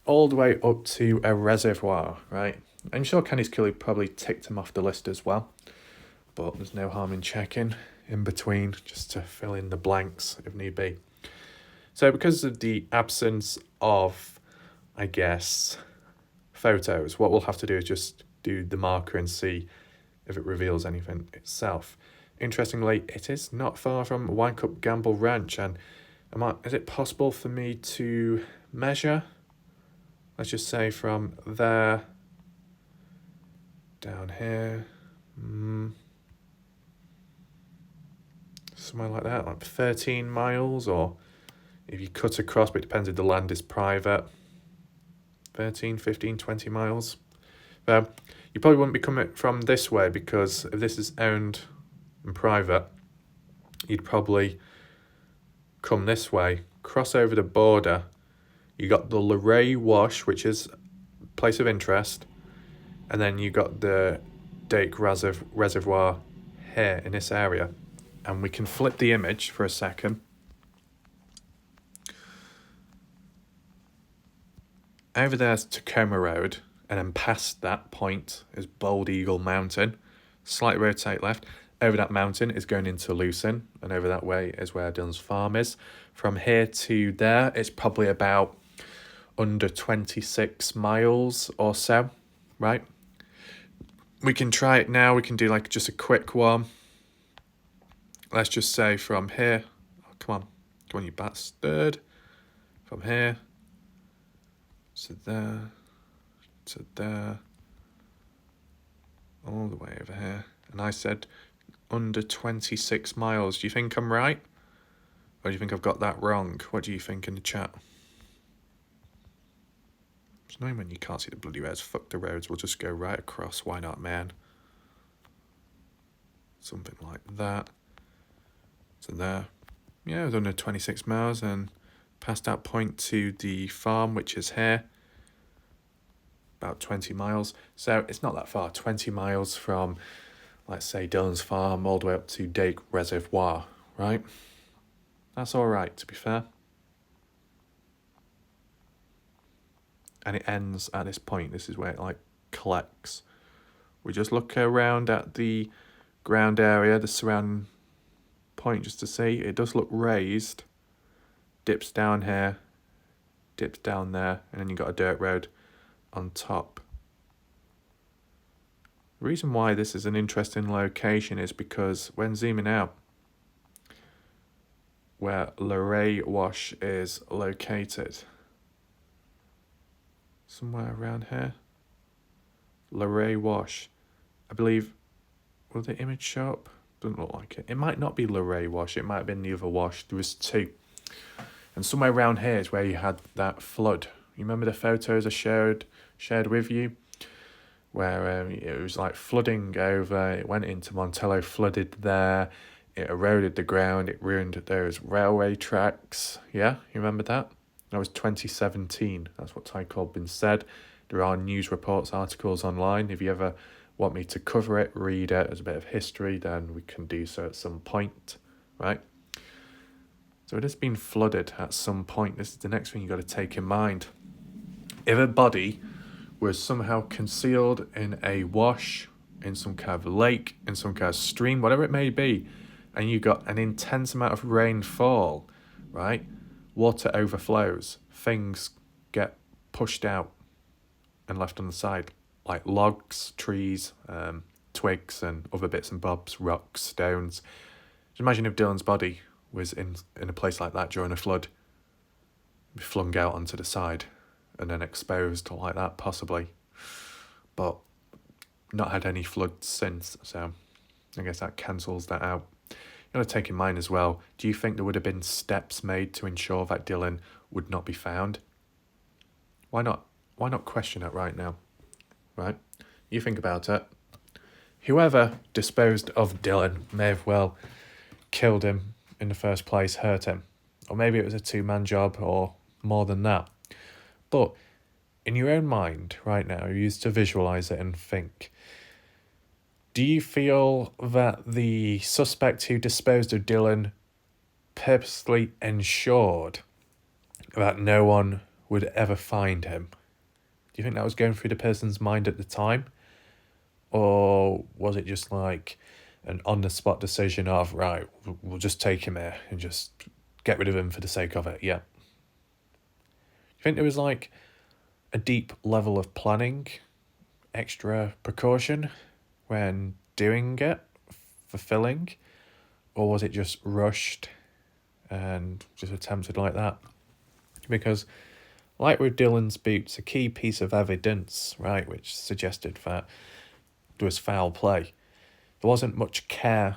all the way up to a reservoir, right? I'm sure Kenny's Killy probably ticked him off the list as well, but there's no harm in checking in between just to fill in the blanks if need be. So because of the absence of, I guess, photos, what we'll have to do is just do the marker and see if it reveals anything itself. Interestingly, it is not far from Winecup Gamble Ranch, and is it possible for me to measure? Let's just say from there down here, somewhere like that, like 13 miles, or if you cut across, but it depends if the land is private, 13, 15, 20 miles. You probably wouldn't be coming from this way, because if this is owned and private, you'd probably come this way, cross over the border. You got the Luray Wash, which is a place of interest, and then you got the Dake Reservoir here in this area. And we can flip the image for a second. Over there's Tacoma Road, and then past that point is Bald Eagle Mountain. Slightly rotate left. over that mountain is going into Lucerne, and over that way is where Dylan's farm is. From here to there, it's probably about under 26 miles or so, right? We can try it now. We can do like just a quick one. Let's just say from here. Oh, come on, you bastard. From here to there, to there, all the way over here. And I said under 26 miles. Do you think I'm right? Or do you think I've got that wrong? What do you think in the chat? It's annoying when you can't see the bloody roads. Fuck the roads, we'll just go right across. Why not, man? Something like that. So there. Yeah, it was under 26 miles, and past that point to the farm, which is here. About 20 miles. So it's not that far. 20 miles from, let's say, Dylan's farm all the way up to Dake Reservoir, right? That's all right, to be fair. And it ends at this point. This is where it like collects. We just look around at the ground area, the surrounding point, just to see. It does look raised. Dips down here, dips down there, and then you got a dirt road on top. The reason why this is an interesting location is because when zooming out, where Luray Wash is located, somewhere around here, Luray Wash, I believe, will the image show up? Doesn't look like it. It might not be Luray Wash, it might have been the other wash. There was two. And somewhere around here is where you had that flood. You remember the photos I shared with you? Where it was like flooding over, it went into Montello, flooded there, it eroded the ground, it ruined those railway tracks. Yeah, you remember that? That was 2017, that's what Ty Corbyn said. There are news reports, articles online. If you ever want me to cover it, read it as a bit of history, then we can do so at some point, right? So it has been flooded at some point. This is the next thing you've got to take in mind. If a body was somehow concealed in a wash, in some kind of lake, in some kind of stream, whatever it may be, and you got an intense amount of rainfall, right? Water overflows, things get pushed out and left on the side, like logs, trees, twigs, and other bits and bobs, rocks, stones. Just imagine if Dylan's body was in a place like that during a flood, be flung out onto the side and then exposed like that, possibly. But not had any floods since, so I guess that cancels that out. You got to take in mind as well, do you think there would have been steps made to ensure that Dylan would not be found? Why not? Why not question it right now? Right? You think about it. Whoever disposed of Dylan may have well killed him in the first place, hurt him. Or maybe it was a two-man job or more than that. But in your own mind right now, you used to visualize it and think, do you feel that the suspect who disposed of Dylan purposely ensured that no one would ever find him? Do you think that was going through the person's mind at the time? Or was it just like an on-the-spot decision of, right, we'll just take him here and just get rid of him for the sake of it? Yeah. Do you think there was like a deep level of planning, extra precaution when doing it, fulfilling? Or was it just rushed and just attempted like that? Because like with Dylan's boots, a key piece of evidence, right, which suggested that there was foul play. There wasn't much care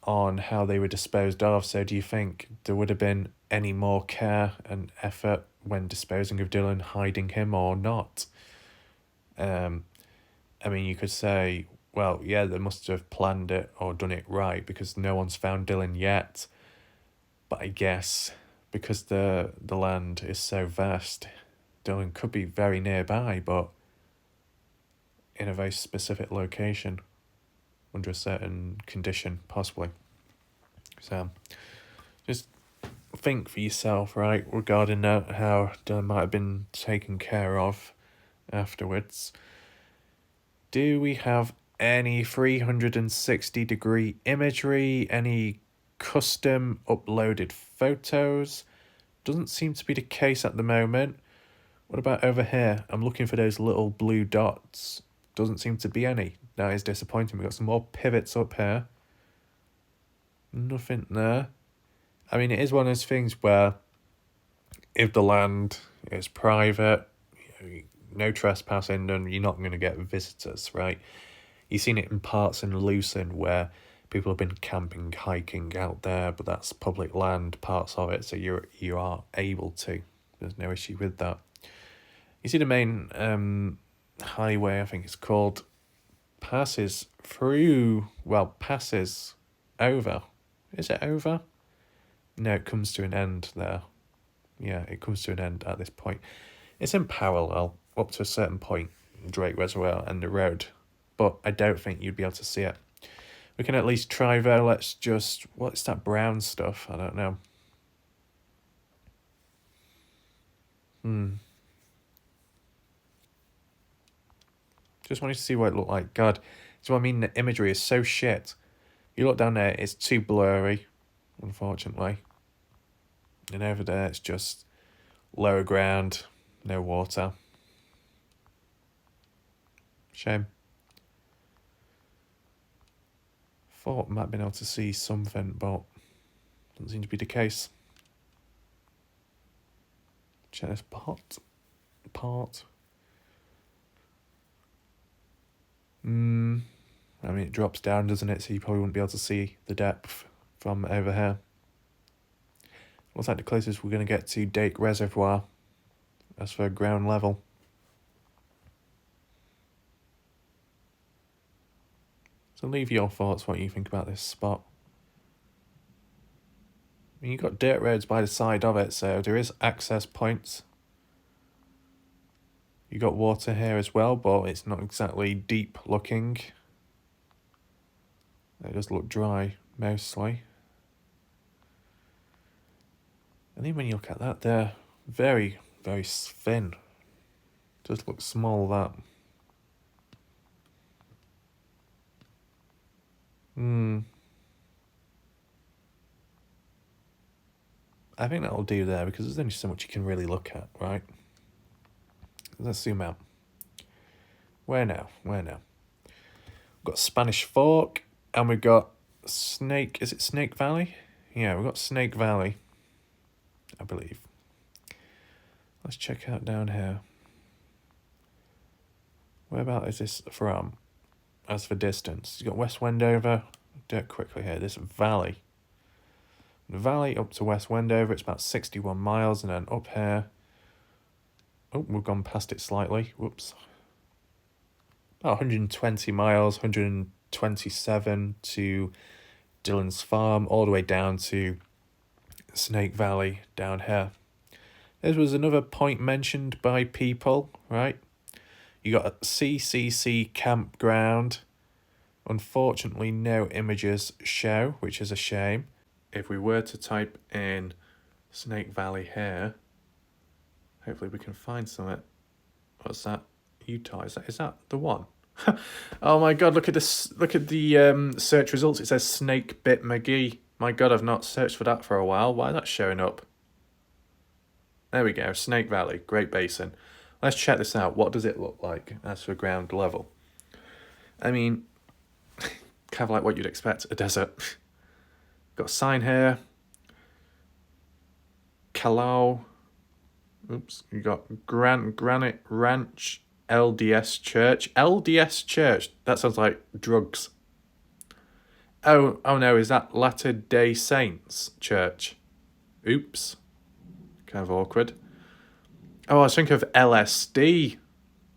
on how they were disposed of, so do you think there would have been any more care and effort when disposing of Dylan, hiding him or not? I mean, you could say, well, yeah, they must have planned it or done it right because no one's found Dylan yet. But I guess because the land is so vast, Dylan could be very nearby, but in a very specific location, under a certain condition, possibly. So, just think for yourself, right, regarding how Dylan might have been taken care of afterwards. Do we have any 360-degree imagery, any custom uploaded photos. Doesn't seem to be the case at the moment. What about over here? I'm looking for those little blue dots. Doesn't seem to be any. That is disappointing. We've got some more pivots up here. Nothing there. I mean, it is one of those things where if the land is private, no trespassing, then you're not going to get visitors, right? You've seen it in parts in Lucerne where people have been camping, hiking out there, but that's public land, parts of it, so you are able to. There's no issue with that. You see the main highway, I think it's called, passes over. Is it over? No, it comes to an end there. Yeah, it comes to an end at this point. It's in parallel up to a certain point, Dake Reservoir and the road, but I don't think you'd be able to see it. We can at least try though. Let's just... What's that brown stuff? I don't know. Just wanted to see what it looked like. God, so I mean, the imagery is so shit. You look down there, it's too blurry, unfortunately. And over there, it's just lower ground, no water. Shame. Thought I might have been able to see something, but doesn't seem to be the case. Check this part. I mean, it drops down, doesn't it? So you probably wouldn't be able to see the depth from over here. Looks like the closest we're going to get to Dake Reservoir as for ground level. So leave your thoughts, what you think about this spot. I mean, you've got dirt roads by the side of it, so there is access points. You got water here as well, but it's not exactly deep looking. It does look dry, mostly. And then when you look at that, they're very, very thin. Does look small, that. I think that'll do there, because there's only so much you can really look at, right? Let's zoom out. Where now? We've got Spanish Fork, and we've got Snake... Is it Snake Valley? Yeah, we've got Snake Valley, I believe. Let's check out down here. Whereabout is this from? As for distance, you've got West Wendover. Do it quickly here. This valley. The valley up to West Wendover, it's about 61 miles, and then up here... Oh, we've gone past it slightly. Whoops. About 120 miles, 127 to Dillon's Farm, all the way down to Snake Valley down here. This was another point mentioned by people, right? You got a CCC Campground. Unfortunately, no images show, which is a shame. If we were to type in Snake Valley here, hopefully we can find something. What's that? Utah, is that the one? Oh my god, look at this! Look at the search results. It says Snake Bit McGee. My god, I've not searched for that for a while. Why is that showing up? There we go, Snake Valley, Great Basin. Let's check this out. What does it look like as for ground level? I mean, kind of like what you'd expect, a desert. Got a sign here. Kalau. Oops, you got Granite Ranch LDS Church. LDS Church. That sounds like drugs. Oh no, is that Latter Day Saints Church? Oops. Kind of awkward. Oh, I was thinking of LSD.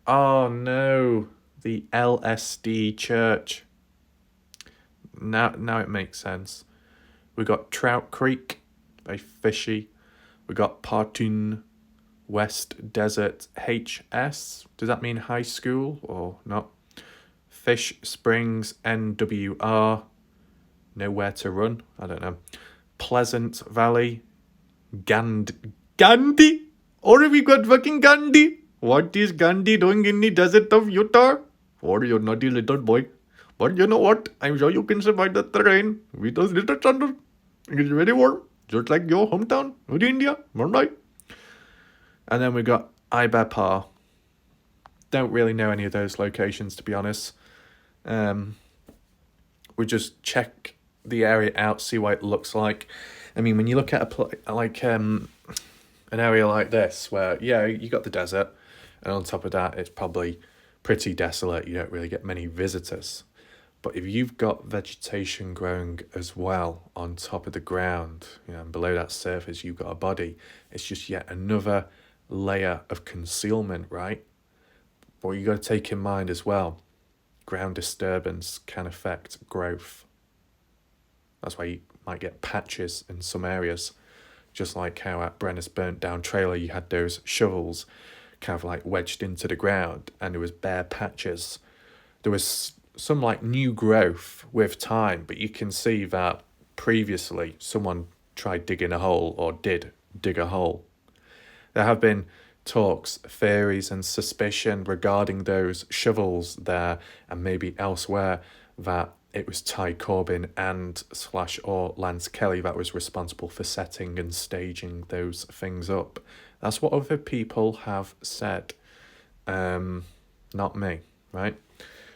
Oh no, the LSD Church. Now it makes sense. We got Trout Creek, very fishy. We got Partoon West Desert HS. Does that mean high school or not? Fish Springs NWR. Nowhere to run. I don't know. Pleasant Valley. Gandhi? Or have we got fucking Gandhi? What is Gandhi doing in the desert of Utah? Or you naughty little boy? But you know what? I'm sure you can survive the terrain with those little thunder. It's very warm, just like your hometown of India, alright? And then we got Ibapar. Don't really know any of those locations, to be honest. We just check the area out, see what it looks like. I mean, when you look at an area like this, where you got the desert, and on top of that, it's probably pretty desolate. You don't really get many visitors. But if you've got vegetation growing as well on top of the ground, and below that surface you've got a body, it's just yet another layer of concealment, right? But you got to take in mind as well, ground disturbance can affect growth. That's why you might get patches in some areas. Just like how at Brenner's burnt down trailer you had those shovels kind of like wedged into the ground and there was bare patches. There was some like new growth with time, but you can see that previously someone tried digging a hole or did dig a hole. There have been talks, theories and suspicion regarding those shovels there and maybe elsewhere that it was Ty Corbyn and / or Lance Kelly that was responsible for setting and staging those things up. That's what other people have said. Not me, right?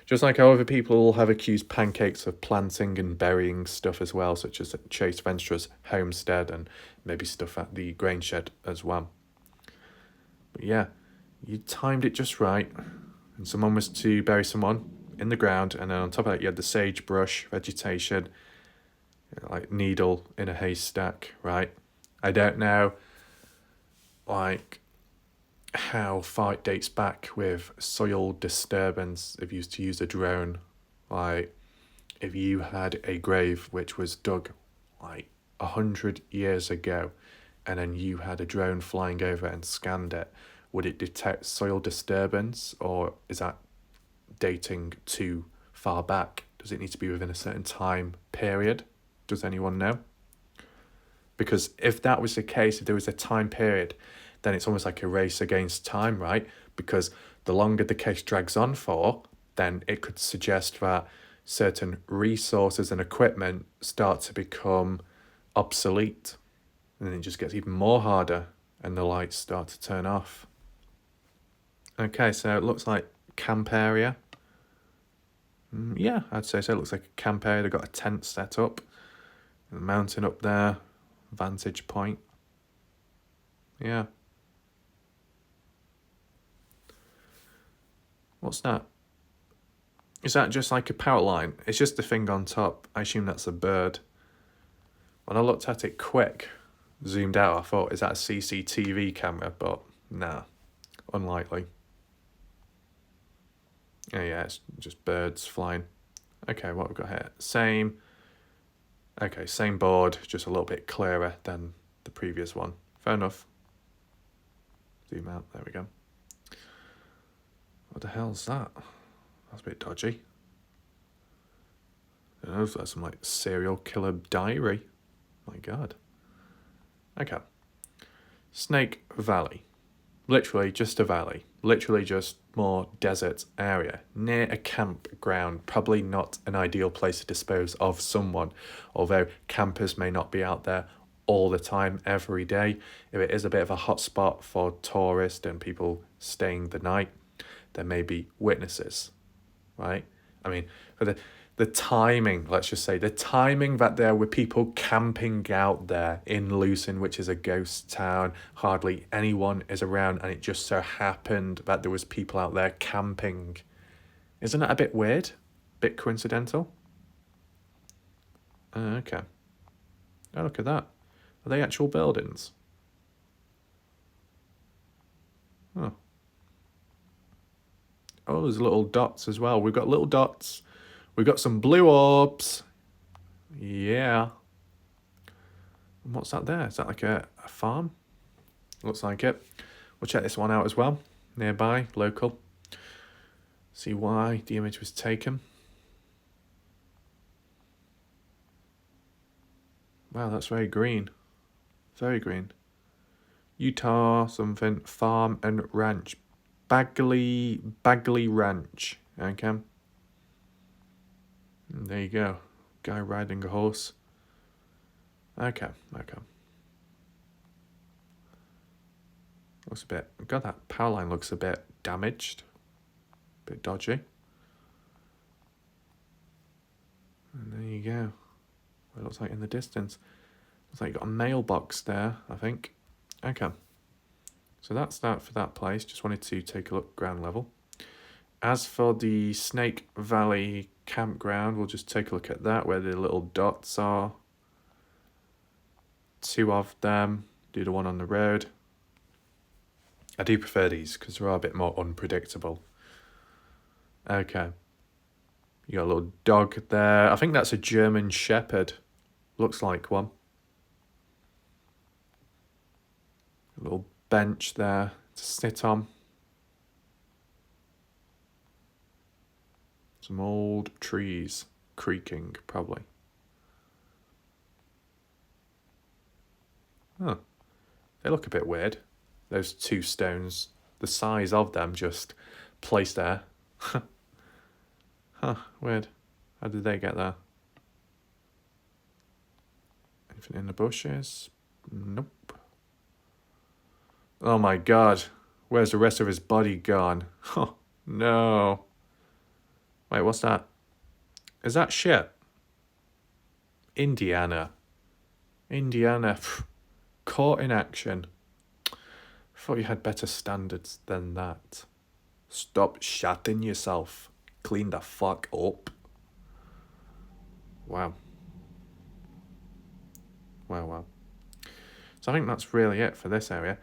Just like how other people have accused Pancakes of planting and burying stuff as well, such as at Chase Venstra's homestead and maybe stuff at the grain shed as well. But yeah, you timed it just right. And someone was to bury someone in the ground, and then on top of that you had the sagebrush vegetation, like needle in a haystack, right? I don't know like how far it dates back with soil disturbance if you used to use a drone. Like if you had a grave which was dug like 100 years ago and then you had a drone flying over and scanned it, would it detect soil disturbance, or is that dating too far back? Does it need to be within a certain time period? Does anyone know? Because if that was the case, if there was a time period, then it's almost like a race against time, right? Because the longer the case drags on for, then it could suggest that certain resources and equipment start to become obsolete. And then it just gets even more harder and the lights start to turn off. Okay, so it looks like camp area. Yeah, I'd say so. It looks like a camp area. They've got a tent set up. The mountain up there. Vantage point. Yeah. What's that? Is that just like a power line? It's just the thing on top. I assume that's a bird. When I looked at it quick, zoomed out, I thought, is that a CCTV camera? But nah, unlikely. Oh yeah, it's just birds flying. Okay, what we've got here? Same board, just a little bit clearer than the previous one. Fair enough. Zoom out, there we go. What the hell's that? That's a bit dodgy. I don't know if that's some like serial killer diary. My God. Okay. Snake Valley. Literally just a valley. Literally just more desert area. Near a campground. Probably not an ideal place to dispose of someone. Although campers may not be out there all the time, every day. If it is a bit of a hot spot for tourists and people staying the night, there may be witnesses, right? I mean, for the timing, let's just say, the timing that there were people camping out there in Lucin, which is a ghost town, hardly anyone is around, and it just so happened that there was people out there camping. Isn't that a bit weird? Bit coincidental? Okay. Oh, look at that. Are they actual buildings? Oh. Oh, there's little dots as well. We've got little dots. We've got some blue orbs. Yeah. And what's that there? Is that like a farm? Looks like it. We'll check this one out as well. Nearby, local. See why the image was taken. Wow, that's very green. Very green. Utah something farm and ranch. Bagley Ranch. Okay. And there you go. Guy riding a horse. Okay. Looks a bit... God, that power line looks a bit damaged. A bit dodgy. And there you go. What it looks like in the distance. Looks like you got a mailbox there, I think. Okay. So that's that for that place. Just wanted to take a look ground level. As for the Snake Valley campground, we'll just take a look at that, where the little dots are. 2 of them. Do the one on the road. I do prefer these because they're a bit more unpredictable. Okay. You got a little dog there. I think that's a German Shepherd. Looks like one. A little bench there to sit on. Some old trees creaking, probably. Oh, they look a bit weird. Those 2 stones, the size of them just placed there. Huh, weird. How did they get there? Anything in the bushes? Nope. Oh my god. Where's the rest of his body gone? Oh, no. Wait, what's that? Is that shit? Indiana. Caught in action. Thought you had better standards than that. Stop shitting yourself. Clean the fuck up. Wow. So I think that's really it for this area.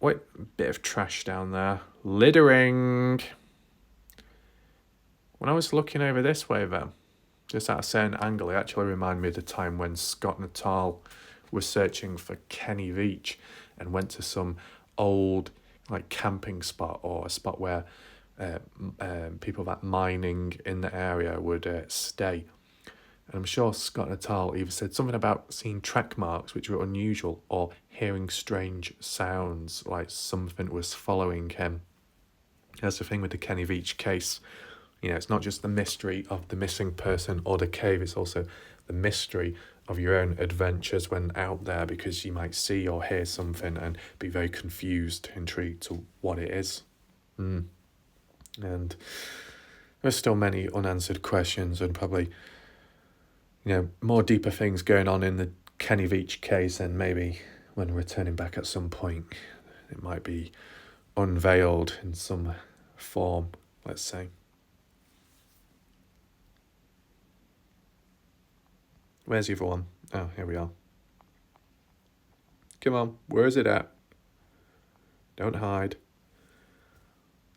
Wait, a bit of trash down there. Littering. When I was looking over this way though, just at a certain angle, it actually reminded me of the time when Scott Natal was searching for Kenny Veach and went to some old camping spot, or a spot where people that mining in the area would stay. And I'm sure Scott Natal either said something about seeing track marks which were unusual, or hearing strange sounds, like something was following him. That's the thing with the Kenny Veach case. You know, it's not just the mystery of the missing person or the cave, it's also the mystery of your own adventures when out there, because you might see or hear something and be very confused, intrigued to what it is. And there's still many unanswered questions, and probably, you know, more deeper things going on in the Kenny Veach case, and maybe when returning back at some point, it might be unveiled in some form, let's say. Where's the other one? Oh, here we are. Come on, where is it at? Don't hide.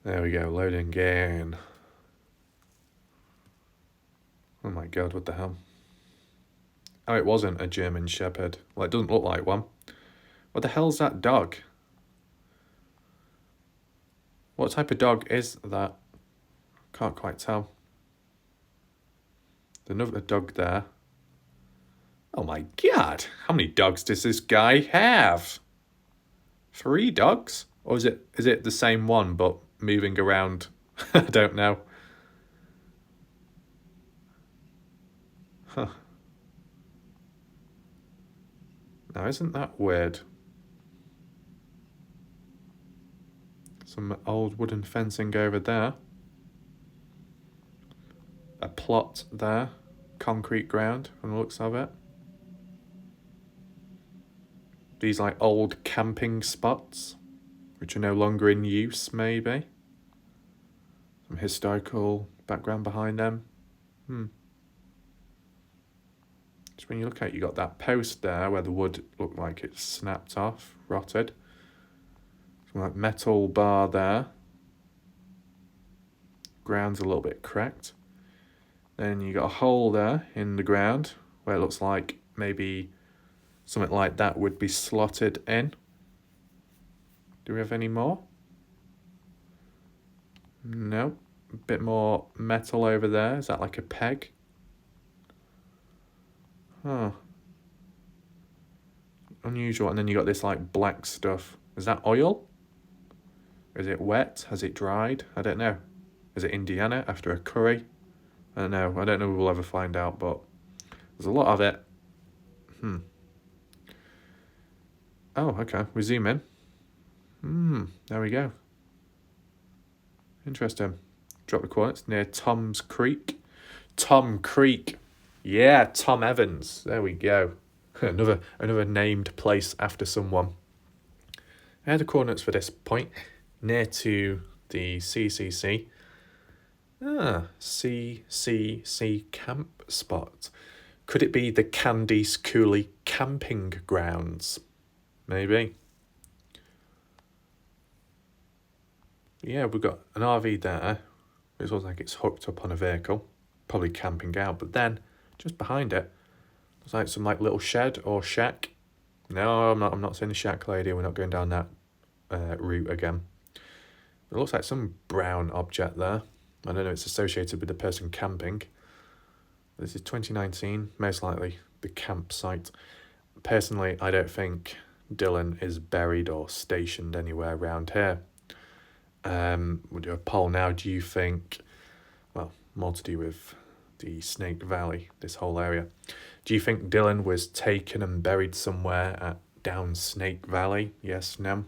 There we go, loading again. Oh my god, what the hell? Oh, it wasn't a German Shepherd. Well, it doesn't look like one. What the hell's that dog? What type of dog is that? Can't quite tell. There's another dog there. Oh my god, how many dogs does this guy have? 3 dogs? Or is it the same one but moving around? I don't know. Huh. Now, isn't that weird? Some old wooden fencing over there. A plot there. Concrete ground from the looks of it. These old camping spots, which are no longer in use, maybe. Some historical background behind them. Just when you look at it, you got that post there where the wood looked like it's snapped off, rotted. Some metal bar there. Ground's a little bit cracked. Then you got a hole there in the ground where it looks like maybe something like that would be slotted in. Do we have any more? No. A bit more metal over there. Is that like a peg? Huh. Unusual. And then you got this black stuff. Is that oil? Is it wet? Has it dried? I don't know. Is it Indiana after a curry? I don't know. I don't know if we'll ever find out, but there's a lot of it. Oh, okay. We zoom in. There we go. Interesting. Drop the coordinates near Tom's Creek. Tom Creek. Yeah, Tom Evans. There we go. another named place after someone. I had the coordinates for this point near to the CCC. CCC camp spot. Could it be the Candice Cooley camping grounds? Maybe. Yeah, we've got an RV there. It looks like it's hooked up on a vehicle, probably camping out. But then, just behind it, there's like some like little shed or shack. No, I'm not saying the shack lady. We're not going down that route again. It looks like some brown object there. I don't know if it's associated with the person camping. This is 2019, most likely the campsite. Personally, I don't think Dylan is buried or stationed anywhere around here. We'll do a poll now. Do you think, well, more to do with the Snake Valley, this whole area. Do you think Dylan was taken and buried somewhere down Snake Valley? Yes, no?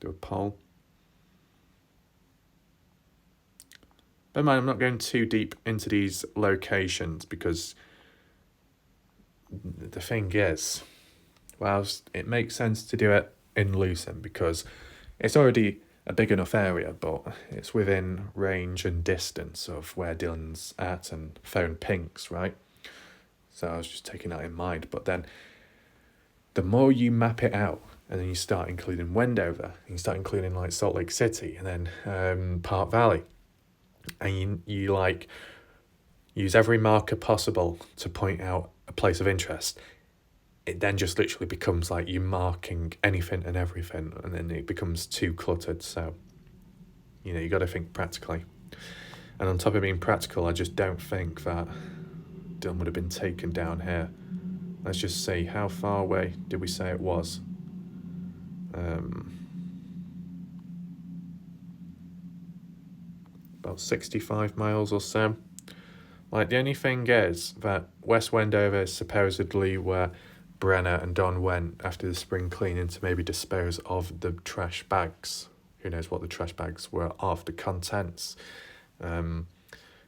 Do a poll. Bear in mind, I'm not going too deep into these locations because the thing is, whilst it makes sense to do it in Lucerne because it's already a big enough area, but it's within range and distance of where Dylan's at and phone pinks, right? So I was just taking that in mind. But then the more you map it out, and then you start including Wendover, and you start including like Salt Lake City, and then Park Valley, and you like use every marker possible to point out a place of interest, it then just literally becomes like you're marking anything and everything, and then it becomes too cluttered. So, you got to think practically. And on top of being practical, I just don't think that Dylan would have been taken down here. Let's just see, how far away did we say it was? About 65 miles or so. Like, the only thing is that West Wendover is supposedly where Brenna and Don went after the spring cleaning to maybe dispose of the trash bags. Who knows what the trash bags were of, the contents. Is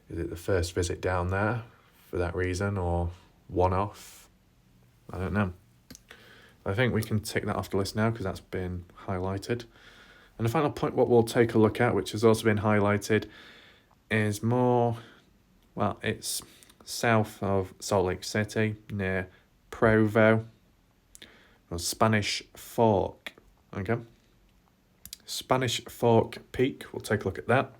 it the first visit down there for that reason, or one-off? I don't know. I think we can take that off the list now because that's been highlighted. And the final point, what we'll take a look at, which has also been highlighted, is more, well, it's south of Salt Lake City, near Provo, or Spanish Fork. Okay. Spanish Fork Peak, we'll take a look at that.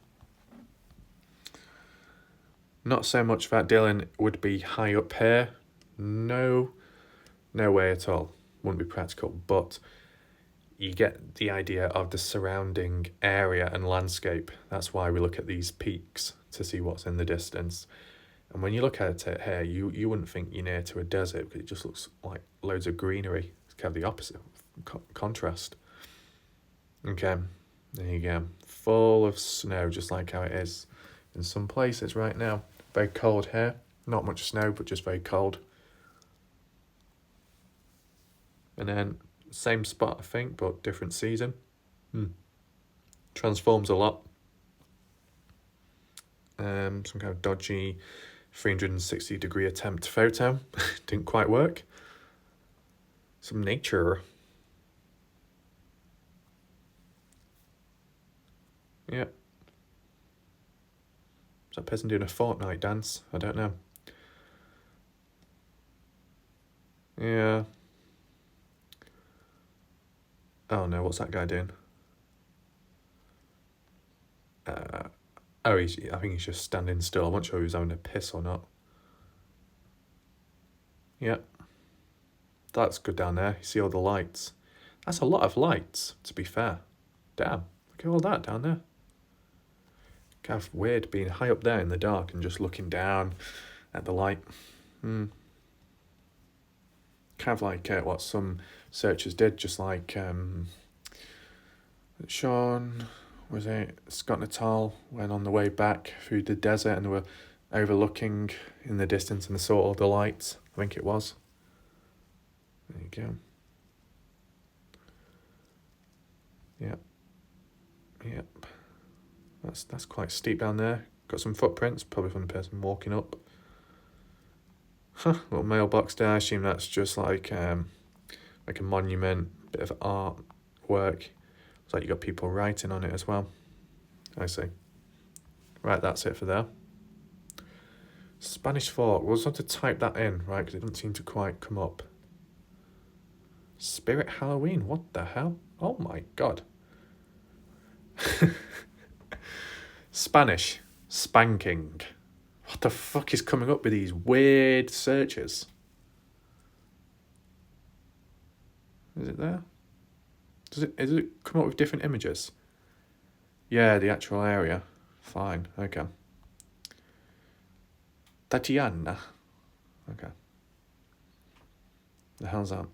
Not so much that Dylan would be high up here. No way at all. Wouldn't be practical, but you get the idea of the surrounding area and landscape. That's why we look at these peaks, to see what's in the distance. And when you look at it here, you wouldn't think you're near to a desert because it just looks like loads of greenery. It's kind of the opposite contrast. Okay, there you go. Full of snow, just like how it is in some places right now. Very cold here. Not much snow, but just very cold. And then same spot, I think, but different season. Transforms a lot. Some kind of dodgy 360-degree attempt photo. Didn't quite work. Some nature. Yeah. Is that person doing a Fortnite dance? I don't know. Yeah. Oh no, what's that guy doing? I think he's just standing still. I'm not sure if he's having a piss or not. Yeah. That's good down there. You see all the lights. That's a lot of lights, to be fair. Damn. Look at all that down there. Kind of weird being high up there in the dark and just looking down at the light. Kind of like what some searchers did, just like Sean, was it Scott Natal, went on the way back through the desert and there were overlooking in the distance and saw all the lights. I think it was. There you go. Yep. Yep. That's quite steep down there. Got some footprints, probably from the person walking up. Huh, little mailbox there. I assume that's just like a monument, bit of artwork. It's like you got people writing on it as well. I see. Right, that's it for there. Spanish Fork. We'll just have to type that in, right? Because it doesn't seem to quite come up. Spirit Halloween. What the hell? Oh my god. Spanish. Spanking. What the fuck is coming up with these weird searches? Is it there? Does it come up with different images? Yeah, the actual area. Fine, okay. Tatiana. Okay. The hell's that?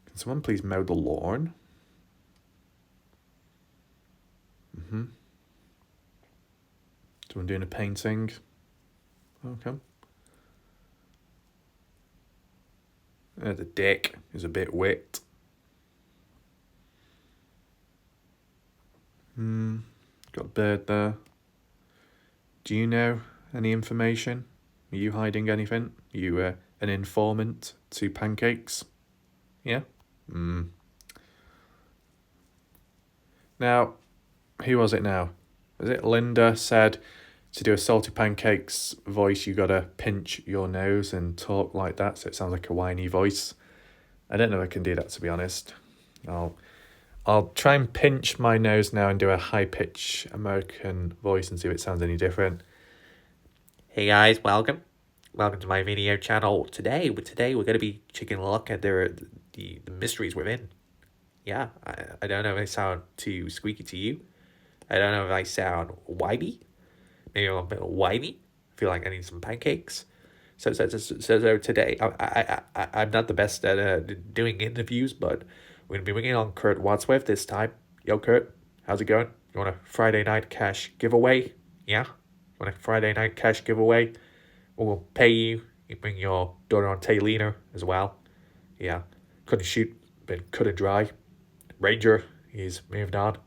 Can someone please mow the lawn? Someone doing a painting? Okay. The deck is a bit wet. Got a bird there. Do you know any information? Are you hiding anything? Are you an informant to pancakes? Yeah? Now, who was it now? Was it Linda said to do a salty pancakes voice, you gotta pinch your nose and talk like that, so it sounds like a whiny voice. I don't know if I can do that, to be honest. I'll try and pinch my nose now and do a high-pitch American voice and see if it sounds any different. Hey guys, welcome to my video channel. Today we're going to be taking a look at the mysteries within. Yeah, I don't know if I sound too squeaky to you. I don't know if I sound whiny. Maybe I'm a bit whiny. I feel like I need some pancakes. So today, I'm not the best at doing interviews, but we're going to be bringing on Kurt Wadsworth this time. Yo, Kurt, how's it going? You want a Friday night cash giveaway? Yeah? You want a Friday night cash giveaway? We'll pay you. You bring your daughter on Taylor as well. Yeah. Couldn't shoot, but couldn't dry. Ranger, he's moved on.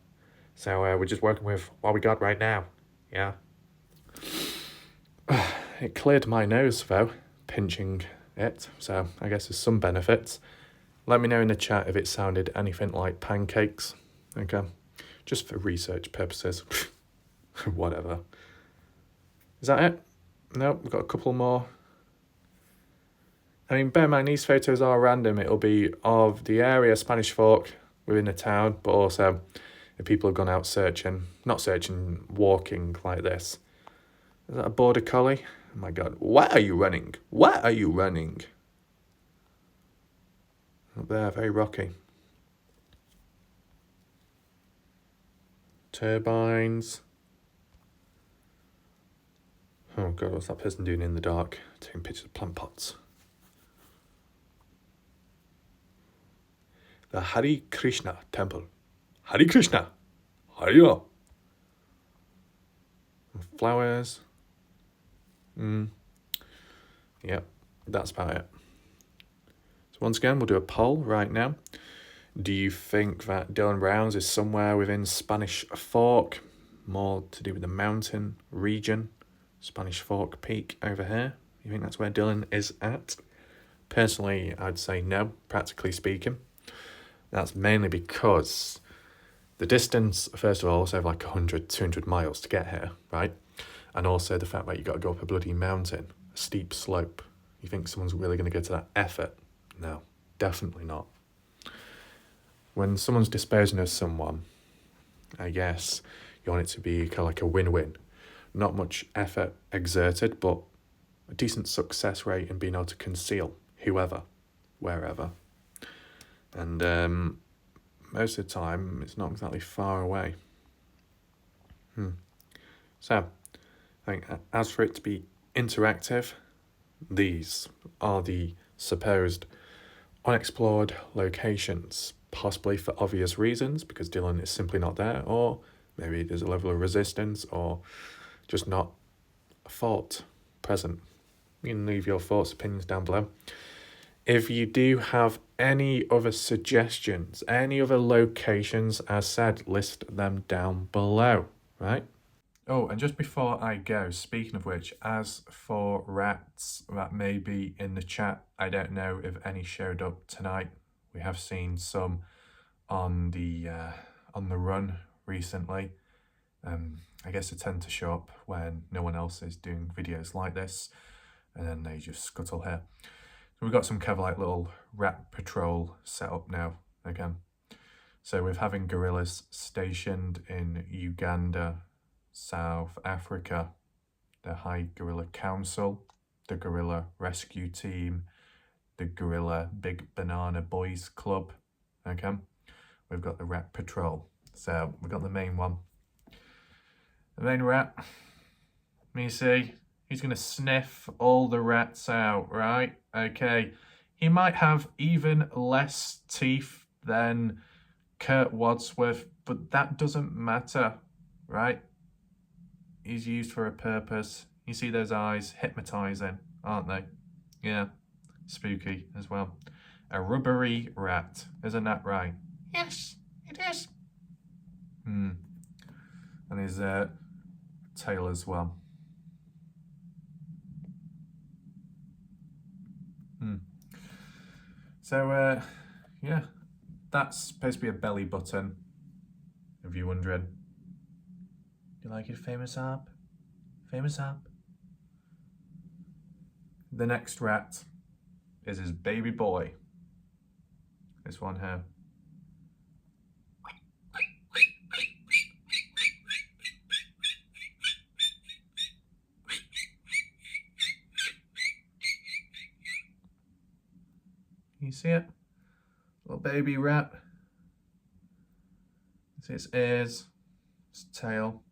So we're just working with what we got right now. Yeah. It cleared my nose, though, pinching it, so I guess there's some benefits. Let me know in the chat if it sounded anything like pancakes. Okay. Just for research purposes. Whatever. Is that it? Nope, we've got a couple more. I mean, bear in mind, these photos are random. It'll be of the area, Spanish Fork, within the town, but also if people have gone out searching. Not searching, walking like this. Is that a border collie? Oh my god. Why are you running? Why are you running? Up there, very rocky. Turbines. Oh god, what's that person doing in the dark? Taking pictures of plant pots. The Hare Krishna temple. Hare Krishna. Hare. Flowers. Yep, that's about it. So once again, we'll do a poll right now. Do you think that Dylan Brown's is somewhere within Spanish Fork? More to do with the mountain region? Spanish Fork Peak over here? You think that's where Dylan is at? Personally, I'd say no, practically speaking. That's mainly because the distance, first of all, is over like 100, 200 miles to get here, right? And also the fact that you got to go up a bloody mountain, a steep slope. You think someone's really going to go to that effort? No, definitely not. When someone's disposing of someone, I guess you want it to be kind of like a win-win. Not much effort exerted, but a decent success rate in being able to conceal whoever, wherever. And most of the time, it's not exactly far away. So, I think as for it to be interactive, these are the supposed unexplored locations, possibly for obvious reasons, because Dylan is simply not there, or maybe there's a level of resistance, or just not a thought present. You can leave your thoughts, opinions down below. If you do have any other suggestions, any other locations, as said, list them down below, right? Oh, and just before I go, speaking of which, as for rats that may be in the chat, I don't know if any showed up tonight. We have seen some on the run recently. I guess they tend to show up when no one else is doing videos like this, and then they just scuttle here. So we've got some kind of like little rat patrol set up now again. So we're having gorillas stationed in Uganda, South Africa, the High Gorilla Council, the Gorilla Rescue Team, the Gorilla Big Banana Boys Club. Okay, we've got the Rat Patrol. So we've got the main one. The main rat, me see, he's going to sniff all the rats out, right? Okay, he might have even less teeth than Kurt Wadsworth, but that doesn't matter, right? He's used for a purpose. You see those eyes, hypnotizing, aren't they? Yeah, spooky as well. A rubbery rat, isn't that right? Yes, it is. And his tail as well. So, yeah, that's supposed to be a belly button, if you're wondering. Do you like it, famous app? Famous app? The next rat is his baby boy. This one here. You see it? Little baby rat. See its ears, its tail.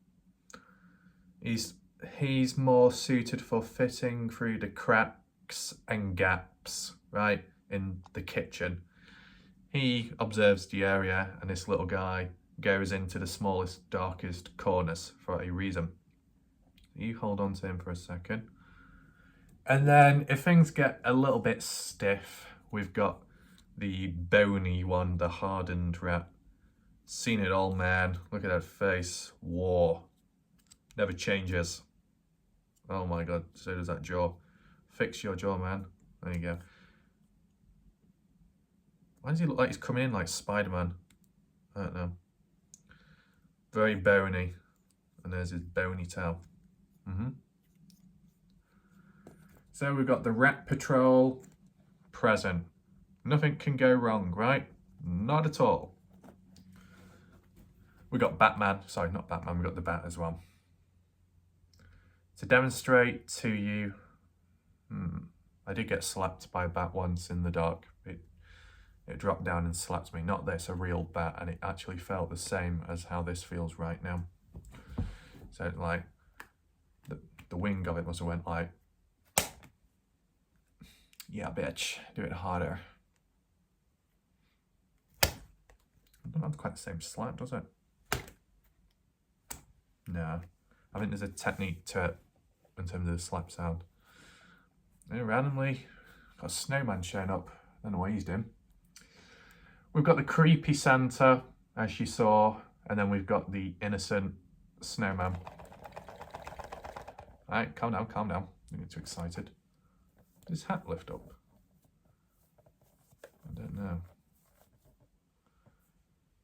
He's more suited for fitting through the cracks and gaps, right, in the kitchen. He observes the area, and this little guy goes into the smallest, darkest corners for a reason. You hold on to him for a second. And then if things get a little bit stiff, we've got the bony one, the hardened rat. Seen it all, man. Look at that face. War. Never changes. Oh my god, so does that jaw. Fix your jaw, man. There you go. Why does he look like he's coming in like Spider-Man? I don't know. Very bony. And there's his bony tail. So we've got the Rat Patrol present. Nothing can go wrong, right? Not at all. We got Batman. Sorry, not Batman. We got the Bat as well. To demonstrate to you, I did get slapped by a bat once in the dark. It dropped down and slapped me. Not this, a real bat, and it actually felt the same as how this feels right now. So like, the wing of it must have went like, yeah, bitch, do it harder. It doesn't have quite the same slap, does it? No. I think there's a technique to it in terms of the slap sound. And randomly got a snowman showing up. I don't know what he's doing. We've got the creepy Santa, as you saw, and then we've got the innocent snowman. Alright, calm down, calm down. Don't get too excited. Does his hat lift up? I don't know.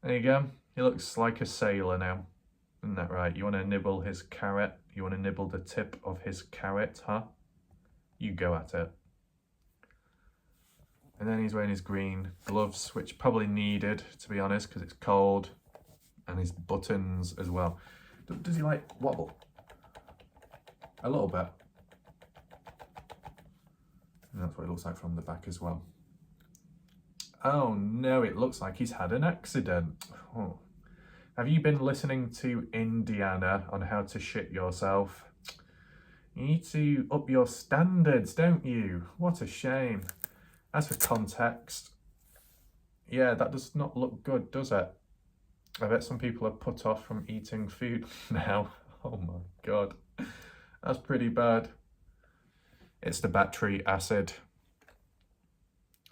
There you go. He looks like a sailor now. Isn't that right? You want to nibble his carrot? You want to nibble the tip of his carrot, huh? You go at it. And then he's wearing his green gloves, which probably needed, to be honest, because it's cold. And his buttons as well. Does he like wobble? A little bit. And that's what it looks like from the back as well. Oh no, it looks like he's had an accident. Oh. Have you been listening to Indiana on how to shit yourself? You need to up your standards, don't you? What a shame. As for context, yeah, that does not look good, does it? I bet some people are put off from eating food now. Oh my god. That's pretty bad. It's the battery acid.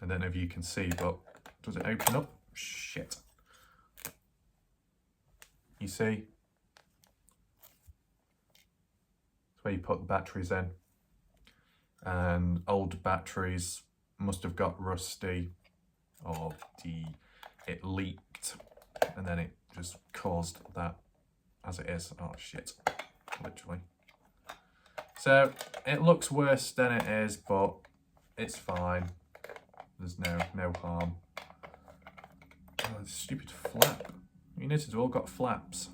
I don't know if you can see, but does it open up? Shit. You see? That's where you put the batteries in. And old batteries must have got rusty, or it leaked, and then it just caused that as it is. Oh shit, literally. So it looks worse than it is, but it's fine. There's no harm. Oh, this stupid flap. You notice we've all got flaps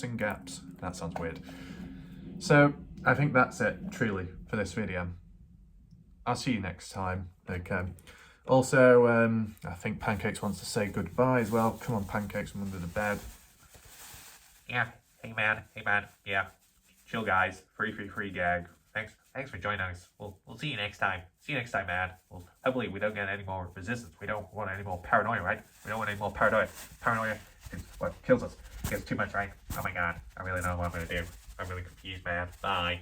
and gaps. That sounds weird. So I think that's it, truly, for this video. I'll see you next time. Okay. Also, I think Pancakes wants to say goodbye as well. Come on, Pancakes, I'm under the bed. Yeah. Hey man. Yeah. Chill guys. Free gag. Thanks for joining us. We'll see you next time. See you next time, man. Well, hopefully we don't get any more resistance. We don't want any more paranoia, right? We don't want any more paranoia. Paranoia is what kills us. It gets too much, right? Oh my god. I really don't know what I'm gonna do. I'm really confused, man. Bye.